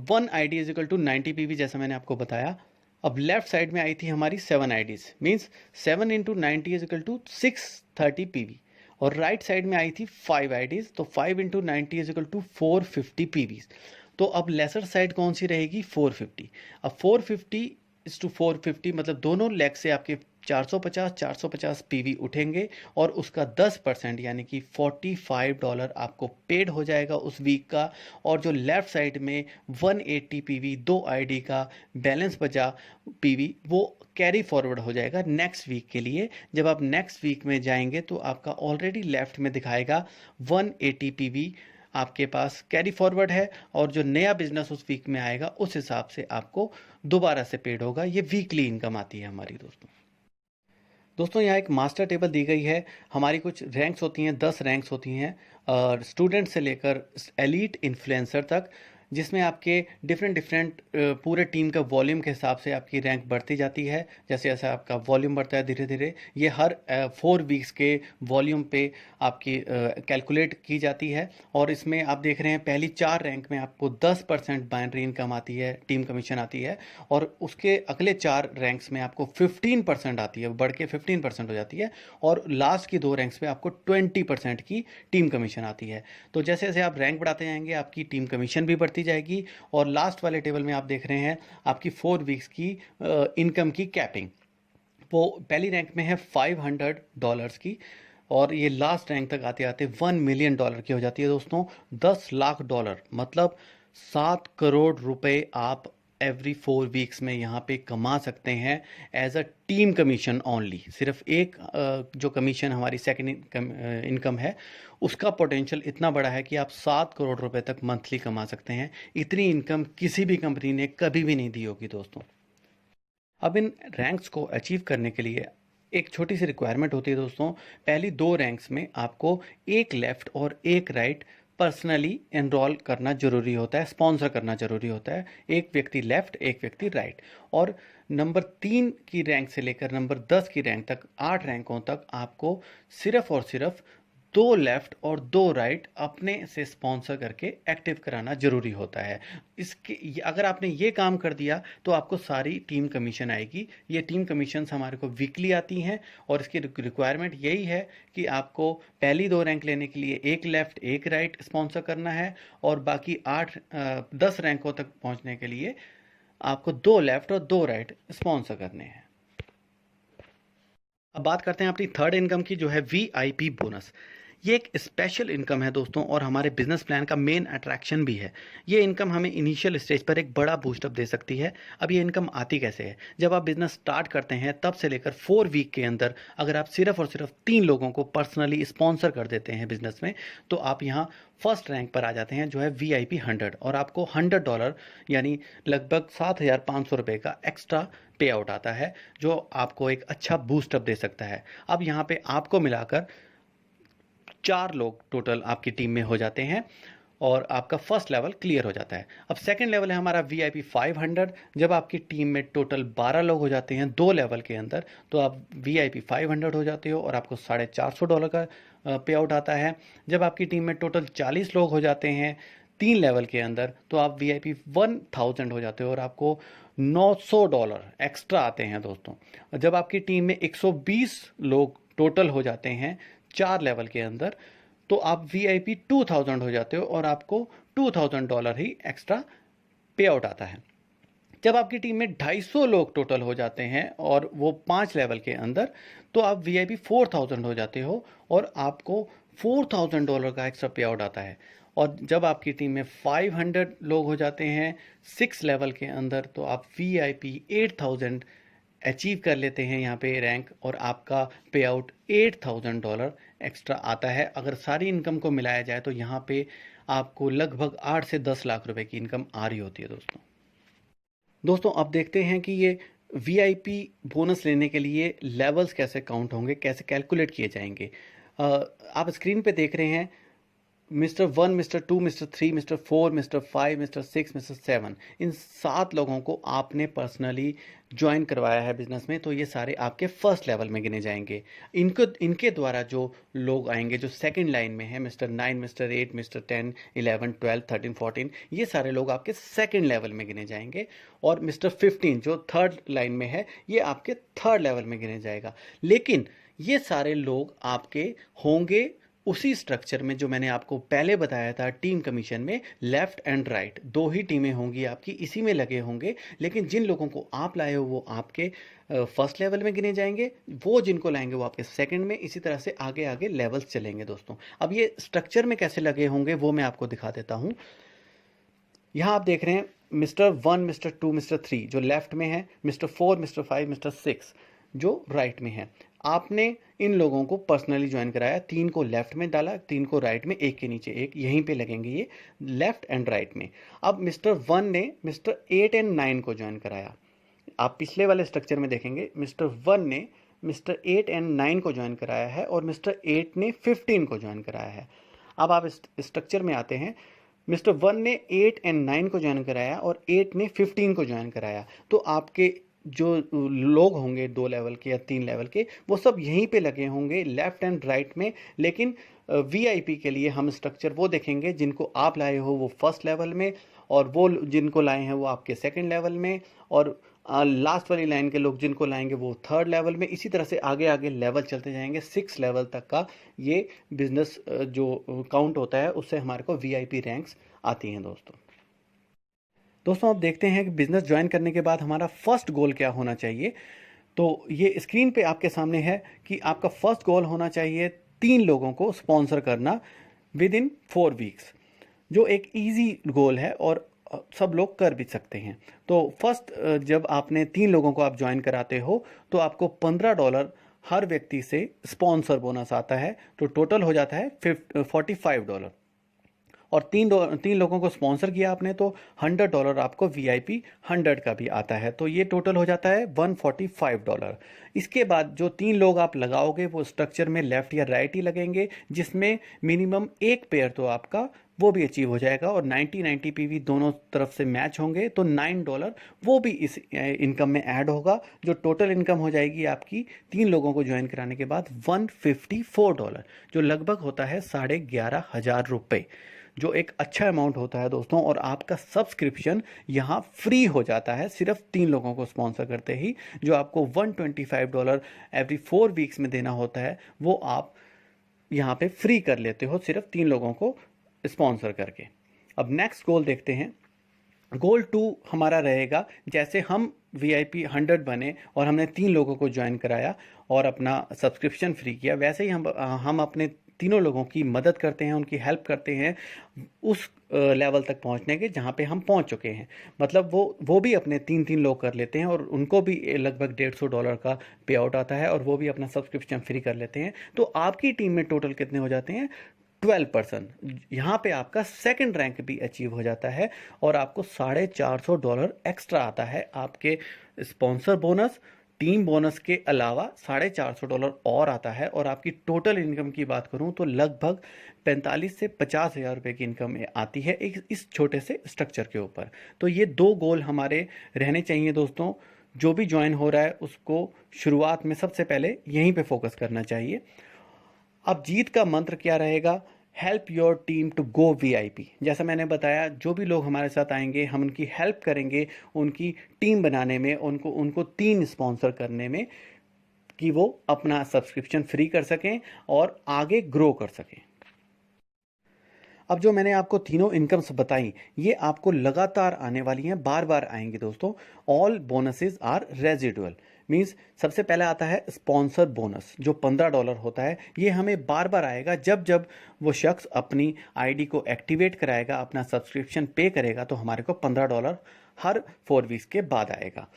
1 ID is equal to 90 PV, जैसा मैंने आपको बताया। अब लेफ्ट साइड में आई थी हमारी 7 IDs, means 7 × 90 is equal to 630 PV, और राइट साइड में आई थी 5 आईडीज, तो 5 × 90 इज इक्वल टू 450 पीवी। तो अब लेसर साइड कौन सी रहेगी, 450। अब 450:450 मतलब दोनों लेग से आपके 450 पीवी उठेंगे और उसका 10% यानी कि $45 आपको पेड हो जाएगा उस वीक का। और जो लेफ्ट साइड में 180 पीवी 2 आईडी का बैलेंस बचा पीवी, वो कैरी फॉरवर्ड हो जाएगा नेक्स्ट वीक के लिए। जब आप नेक्स्ट वीक में जाएंगे तो आपका ऑलरेडी लेफ्ट में दिखाएगा 180 पीवी आपके पास कैरी फॉरवर्ड है, और जो नया बिजनेस उस वीक में आएगा उस हिसाब से आपको दोबारा से पेड होगा। ये वीकली इनकम आती है हमारी। दोस्तों यहाँ एक मास्टर टेबल दी गई है, हमारी कुछ रैंक्स होती हैं, 10 रैंक्स होती हैं, स्टूडेंट से लेकर एलीट इन्फ्लुएंसर तक, जिसमें आपके डिफरेंट पूरे टीम का वॉल्यूम के हिसाब से आपकी रैंक बढ़ती जाती है। जैसे जैसे आपका वॉल्यूम बढ़ता है धीरे धीरे ये हर 4 वीक्स के वॉल्यूम पे आपकी कैलकुलेट की जाती है। और इसमें आप देख रहे हैं पहली 4 रैंक में आपको 10% बाइनरी इनकम आती है, टीम कमीशन आती है, और उसके अगले 4 रैंक्स में आपको 15% आती है, बढ़ के 15% हो जाती है, और लास्ट की 2 रैंक्स में आपको 20% की टीम कमीशन आती है। तो जैसे जैसे आप रैंक बढ़ाते जाएंगे आपकी टीम कमीशन भी बढ़ती जाएगी। और लास्ट वाले टेबल में आप देख रहे हैं आपकी 4 वीक्स की इनकम की कैपिंग, वो पहली रैंक में है $500 की, और ये लास्ट रैंक तक आते आते $1 मिलियन की हो जाती है दोस्तों। $10 लाख मतलब 7 करोड़ रुपए आप एवरी 4 वीक्स में यहाँ पे कमा सकते हैं as a team commission only. सिर्फ एक जो कमीशन हमारी सेकंड इनकम है उसका पोटेंशियल इतना बड़ा है कि आप 7 करोड़ रुपए तक मंथली कमा सकते हैं। इतनी इनकम किसी भी कंपनी ने कभी भी नहीं दी होगी दोस्तों। अब इन रैंक्स को अचीव करने के लिए एक छोटी सी रिक्वायरमेंट होती है दोस्तों। पहली 2 रैंक्स में आपको एक लेफ्ट और एक राइट पर्सनली एनरोल करना जरूरी होता है, स्पॉन्सर करना जरूरी होता है, एक व्यक्ति लेफ्ट एक व्यक्ति राइट। और नंबर 3 की रैंक से लेकर नंबर 10 की रैंक तक 8 रैंकों तक आपको सिर्फ और सिर्फ 2 लेफ्ट और 2 राइट अपने से स्पॉन्सर करके एक्टिव कराना जरूरी होता है। अगर आपने ये काम कर दिया तो आपको सारी टीम कमीशन आएगी। ये टीम कमीशन हमारे को वीकली आती हैं और इसकी रिक्वायरमेंट यही है कि आपको पहली 2 रैंक लेने के लिए 1 लेफ्ट 1 राइट स्पॉन्सर करना है और बाकी 10 रैंकों तक पहुंचने के लिए आपको 2 लेफ्ट और 2 राइट स्पॉन्सर करने हैं। अब बात करते हैं अपनी थर्ड इनकम की, जो है वीआईपी बोनस। ये एक स्पेशल इनकम है दोस्तों और हमारे बिजनेस प्लान का मेन अट्रैक्शन भी है। ये इनकम हमें इनिशियल स्टेज पर एक बड़ा बूस्टअप दे सकती है। अब ये इनकम आती कैसे है? जब आप बिजनेस स्टार्ट करते हैं तब से लेकर 4 वीक के अंदर अगर आप सिर्फ और सिर्फ 3 लोगों को पर्सनली स्पॉन्सर कर देते हैं बिजनेस में, तो आप यहाँ फर्स्ट रैंक पर आ जाते हैं, जो है VIP 100, और आपको $100 यानी लगभग 7,500 रुपये का एक्स्ट्रा पे आउट आता है, जो आपको एक अच्छा बूस्टअप दे सकता है। अब यहाँ पे आपको मिलाकर 4 लोग टोटल आपकी टीम में हो जाते हैं और आपका फर्स्ट लेवल क्लियर हो जाता है। अब सेकंड लेवल है हमारा VIP 500। जब आपकी टीम में टोटल 12 लोग हो जाते हैं 2 लेवल के अंदर, तो आप VIP 500 हो जाते हो और आपको $450 का पे आउट आता है। जब आपकी टीम में टोटल 40 लोग हो जाते हैं 3 लेवल के अंदर, तो आप VIP 1000 हो जाते हो और आपको $900 एक्स्ट्रा आते हैं दोस्तों। जब आपकी टीम में 120 लोग टोटल हो जाते हैं 4 लेवल के अंदर, तो आप VIP 2000 हो जाते हो और आपको $2000 ही एक्स्ट्रा पे आउट आता है। जब आपकी टीम में 250 लोग टोटल हो जाते हैं और वो 5 लेवल के अंदर, तो आप VIP 4000 हो जाते हो और आपको $4000 का एक्स्ट्रा पे आउट आता है। और जब आपकी टीम में 500 लोग हो जाते हैं 6 लेवल के अंदर, तो आप VIP 8000 अचीव कर लेते हैं यहाँ पे रैंक, और आपका पे आउट $8000 एक्स्ट्रा आता है। अगर सारी इनकम को मिलाया जाए तो यहाँ पे आपको लगभग 8 से 10 लाख रुपए की इनकम आ रही होती है दोस्तों। अब देखते हैं कि ये VIP बोनस लेने के लिए लेवल्स कैसे काउंट होंगे, कैसे कैलकुलेट किए जाएंगे। आप स्क्रीन पे देख रहे हैं Mr. 1, Mr. 2, Mr. 3, Mr. 4, Mr. 5, Mr. 6, Mr. 7, इन 7 लोगों को आपने पर्सनली ज्वाइन करवाया है बिजनेस में, तो ये सारे आपके फर्स्ट लेवल में गिने जाएंगे। इनके द्वारा जो लोग आएंगे जो सेकंड लाइन में है, Mr. 9, Mr. 8, Mr. 10, 11, 12, 13, 14, ये सारे लोग आपके सेकंड लेवल में गिने जाएंगे। और Mr. 15 जो थर्ड लाइन में है, ये आपके थर्ड लेवल में गिने जाएगा। लेकिन ये सारे लोग आपके होंगे उसी स्ट्रक्चर में जो मैंने आपको पहले बताया था टीम कमीशन में, लेफ्ट एंड राइट 2 ही टीमें होंगी आपकी, इसी में लगे होंगे। लेकिन जिन लोगों को आप लाए हो वो आपके फर्स्ट लेवल में गिने जाएंगे, वो जिनको लाएंगे वो आपके सेकंड में, इसी तरह से आगे आगे लेवल्स चलेंगे दोस्तों। अब ये स्ट्रक्चर में कैसे लगे होंगे वो मैं आपको दिखा देता हूँ। यहाँ आप देख रहे हैं Mr. 1, Mr. 2, Mr. 3 जो लेफ्ट में है, Mr. 4, Mr. 5, Mr. 6 जो राइट में है। आपने इन लोगों को पर्सनली ज्वाइन कराया, 3 को लेफ्ट में डाला, 3 को राइट में, एक के नीचे एक, यहीं पे लगेंगे ये लेफ्ट एंड राइट में। अब Mr. 1 ने Mr. 8 एंड 9 को ज्वाइन कराया। आप पिछले वाले स्ट्रक्चर में देखेंगे Mr. 1 ने Mr. 8 एंड 9 को ज्वाइन कराया है और Mr. 8 ने 15 को ज्वाइन कराया है। अब आप इस स्ट्रक्चर में आते हैं, Mr. 1 ने 8 एंड 9 को ज्वाइन कराया और 8 ने 15 को ज्वाइन कराया। तो आपके जो लोग होंगे 2 लेवल के या 3 लेवल के, वो सब यहीं पे लगे होंगे लेफ्ट एंड राइट में। लेकिन VIP के लिए हम स्ट्रक्चर वो देखेंगे जिनको आप लाए हो वो फर्स्ट लेवल में, और वो जिनको लाए हैं वो आपके सेकंड लेवल में, और लास्ट वाली लाइन के लोग जिनको लाएंगे वो थर्ड लेवल में। इसी तरह से आगे आगे लेवल चलते जाएंगे। 6 लेवल तक का ये बिजनेस जो काउंट होता है उससे हमारे को VIP रैंक्स आती हैं दोस्तों। अब देखते हैं कि बिजनेस ज्वाइन करने के बाद हमारा फर्स्ट गोल क्या होना चाहिए। तो ये स्क्रीन पे आपके सामने है कि आपका फर्स्ट गोल होना चाहिए 3 लोगों को स्पॉन्सर करना विद इन 4 वीक्स, जो एक इजी गोल है और सब लोग कर भी सकते हैं। तो फर्स्ट जब आपने 3 लोगों को आप ज्वाइन कराते हो तो आपको $15 हर व्यक्ति से स्पॉन्सर बोनस आता है, तो टोटल हो जाता है $45। और 3 लोगों को स्पॉन्सर किया आपने तो $100 आपको VIP 100 का भी आता है, तो ये टोटल हो जाता है $145। इसके बाद जो 3 लोग आप लगाओगे वो स्ट्रक्चर में लेफ्ट या राइट ही लगेंगे, जिसमें मिनिमम 1 पेयर तो आपका वो भी अचीव हो जाएगा और 90 पीवी दोनों तरफ से मैच होंगे तो $9 वो भी इस इनकम में ऐड होगा, जो टोटल इनकम हो जाएगी आपकी 3 लोगों को ज्वाइन कराने के बाद $154, जो लगभग होता है 11,500 रुपये, जो एक अच्छा अमाउंट होता है दोस्तों। और आपका सब्सक्रिप्शन यहाँ फ्री हो जाता है सिर्फ 3 लोगों को स्पॉन्सर करते ही। जो आपको $125 एवरी 4 वीक्स में देना होता है वो आप यहाँ पे फ्री कर लेते हो सिर्फ 3 लोगों को स्पॉन्सर करके। अब नेक्स्ट गोल देखते हैं। गोल 2 हमारा रहेगा, जैसे हम VIP 100 बने और हमने 3 लोगों को ज्वाइन कराया और अपना सब्सक्रिप्शन फ्री किया, वैसे ही हम अपने तीनों लोगों की मदद करते हैं, उनकी हेल्प करते हैं उस लेवल तक पहुंचने के जहां पे हम पहुंच चुके हैं। मतलब वो भी अपने 3 लोग कर लेते हैं और उनको भी लगभग $150 का पे आउट आता है और वो भी अपना सब्सक्रिप्शन फ्री कर लेते हैं। तो आपकी टीम में टोटल कितने हो जाते हैं? 12 पर्सन। यहाँ पे आपका सेकंड रैंक भी अचीव हो जाता है और आपको $450 एक्स्ट्रा आता है आपके स्पॉन्सर बोनस, टीम बोनस के अलावा $450 और आता है। और आपकी टोटल इनकम की बात करूं तो लगभग 45 से 50 हज़ार रुपये की इनकम आती है इस छोटे से स्ट्रक्चर के ऊपर। तो ये 2 गोल हमारे रहने चाहिए दोस्तों। जो भी ज्वाइन हो रहा है उसको शुरुआत में सबसे पहले यहीं पे फोकस करना चाहिए। अब जीत का मंत्र क्या रहेगा? Help your team to go VIP। जैसा मैंने बताया, जो भी लोग हमारे साथ आएंगे हम उनकी हेल्प करेंगे उनकी टीम बनाने में, उनको 3 स्पॉन्सर करने में, कि वो अपना सब्सक्रिप्शन फ्री कर सकें और आगे ग्रो कर सकें। अब जो मैंने आपको तीनों इनकम्स बताई ये आपको लगातार आने वाली हैं, बार बार आएंगे दोस्तों। All bonuses are residual, means सबसे पहले आता है स्पॉन्सर बोनस जो $15 होता है। ये हमें बार बार आएगा जब जब वो शख्स अपनी आईडी को एक्टिवेट कराएगा, अपना सब्सक्रिप्शन पे करेगा, तो हमारे को $15 हर 4 वीक्स के बाद आएगा।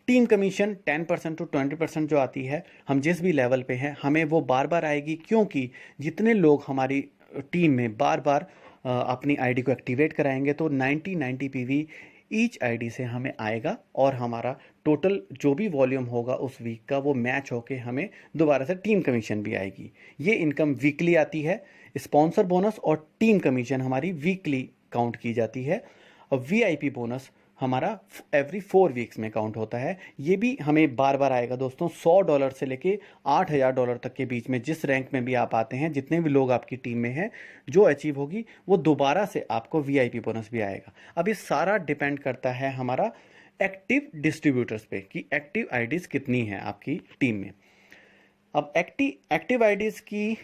टीम कमीशन 10% to 20% जो आती है, हम जिस भी लेवल पे हैं हमें वो बार बार आएगी, क्योंकि जितने लोग हमारी टीम में बार बार अपनी आईडी को एक्टिवेट कराएंगे तो 90 पीवी ईच आईडी से हमें आएगा और हमारा टोटल जो भी वॉल्यूम होगा उस वीक का वो मैच होके हमें दोबारा से टीम कमीशन भी आएगी। ये इनकम वीकली आती है। स्पॉन्सर बोनस और टीम कमीशन हमारी वीकली काउंट की जाती है और VIP बोनस हमारा एवरी 4 वीक्स में काउंट होता है। ये भी हमें बार बार आएगा दोस्तों। $100 से लेके $8,000 तक के बीच में जिस रैंक में भी आप आते हैं, जितने भी लोग आपकी टीम में हैं, जो अचीव होगी वो दोबारा से आपको VIP बोनस भी आएगा। अब ये सारा डिपेंड करता है हमारा एक्टिव डिस्ट्रीब्यूटर्स पे कि एक्टिव आईडीज़ कितनी हैं आपकी टीम में। अब एक्टिव आईडीज़ की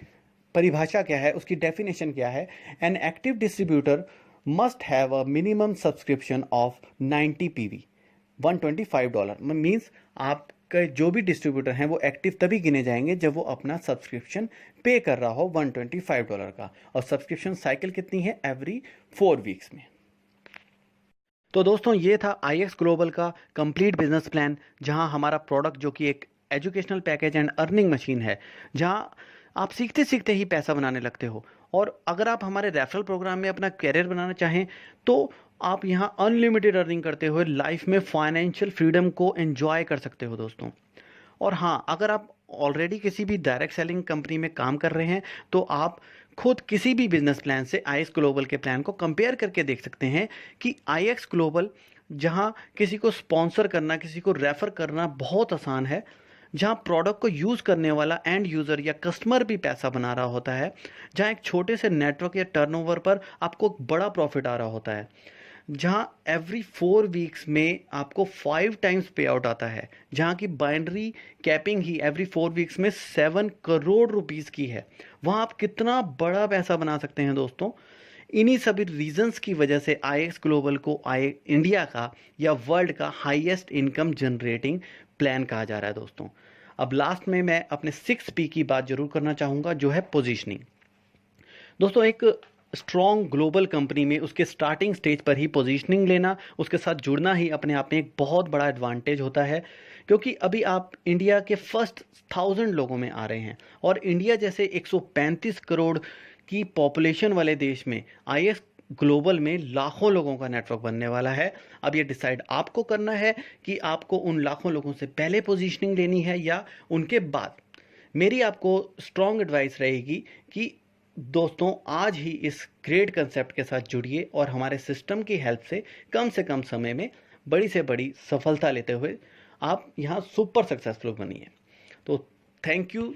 परिभाषा क्या है, उसकी डेफिनेशन क्या है? An active distributor must have a minimum subscription of 90 PV, $125। Means आपका जो भी डिस्ट्रीब्यूटर हैं वो एक्टिव तभी गिने जाएंगे जब वो अपना सब्सक्रिप्शन पे कर रहा हो $125 का। और सब्सक्रिप्शन साइकिल कितनी है? एवरी 4 वीक्स में। तो दोस्तों ये था IX ग्लोबल का कंप्लीट बिजनेस प्लान, जहां हमारा प्रोडक्ट जो कि एक educational package and earning machine है, जहां आप सीखते सीखते ही पैसा बनाने लगते हो। और अगर आप हमारे रेफरल प्रोग्राम में अपना कैरियर बनाना चाहें तो आप यहां अनलिमिटेड अर्निंग करते हुए लाइफ में फाइनेंशियल फ्रीडम को एंजॉय कर सकते हो दोस्तों। और हाँ, अगर आप ऑलरेडी किसी भी डायरेक्ट सेलिंग कंपनी में काम कर रहे हैं तो आप खुद किसी भी बिजनेस प्लान से IX ग्लोबल के प्लान को कंपेयर करके देख सकते हैं कि IX ग्लोबल जहां किसी को स्पॉन्सर करना, किसी को रेफर करना बहुत आसान है, जहां प्रोडक्ट को यूज़ करने वाला एंड यूज़र या कस्टमर भी पैसा बना रहा होता है, जहां एक छोटे से नेटवर्क या टर्नओवर पर आपको एक बड़ा प्रॉफिट आ रहा होता है, जहां एवरी 4 वीक्स में आपको 5 टाइम्स पे आउट आता है, जहां की बाइनरी कैपिंग ही एवरी 4 वीक्स में 7 करोड़ रुपीस की है, वहां आप कितना बड़ा पैसा बना सकते हैं दोस्तों। इन्हीं सभी रीजंस की वजह से IX ग्लोबल को इंडिया का या वर्ल्ड का हाईएस्ट इनकम जनरेटिंग प्लान कहा जा रहा है दोस्तों। अब लास्ट में मैं अपने 6P की बात जरूर करना चाहूँगा, जो है पोजीशनिंग। दोस्तों एक स्ट्रॉन्ग ग्लोबल कंपनी में उसके स्टार्टिंग स्टेज पर ही पोजीशनिंग लेना, उसके साथ जुड़ना ही अपने आप में एक बहुत बड़ा एडवांटेज होता है, क्योंकि अभी आप इंडिया के फर्स्ट 1000 लोगों में आ रहे हैं और इंडिया जैसे 135 करोड़ की पॉपुलेशन वाले देश में IX ग्लोबल में लाखों लोगों का नेटवर्क बनने वाला है। अब ये डिसाइड आपको करना है कि आपको उन लाखों लोगों से पहले पोजीशनिंग लेनी है या उनके बाद। मेरी आपको स्ट्रॉन्ग एडवाइस रहेगी कि दोस्तों आज ही इस ग्रेट कंसेप्ट के साथ जुड़िए और हमारे सिस्टम की हेल्प से कम समय में बड़ी से बड़ी सफलता लेते हुए आप यहाँ सुपर सक्सेसफुल बनिए। तो थैंक यू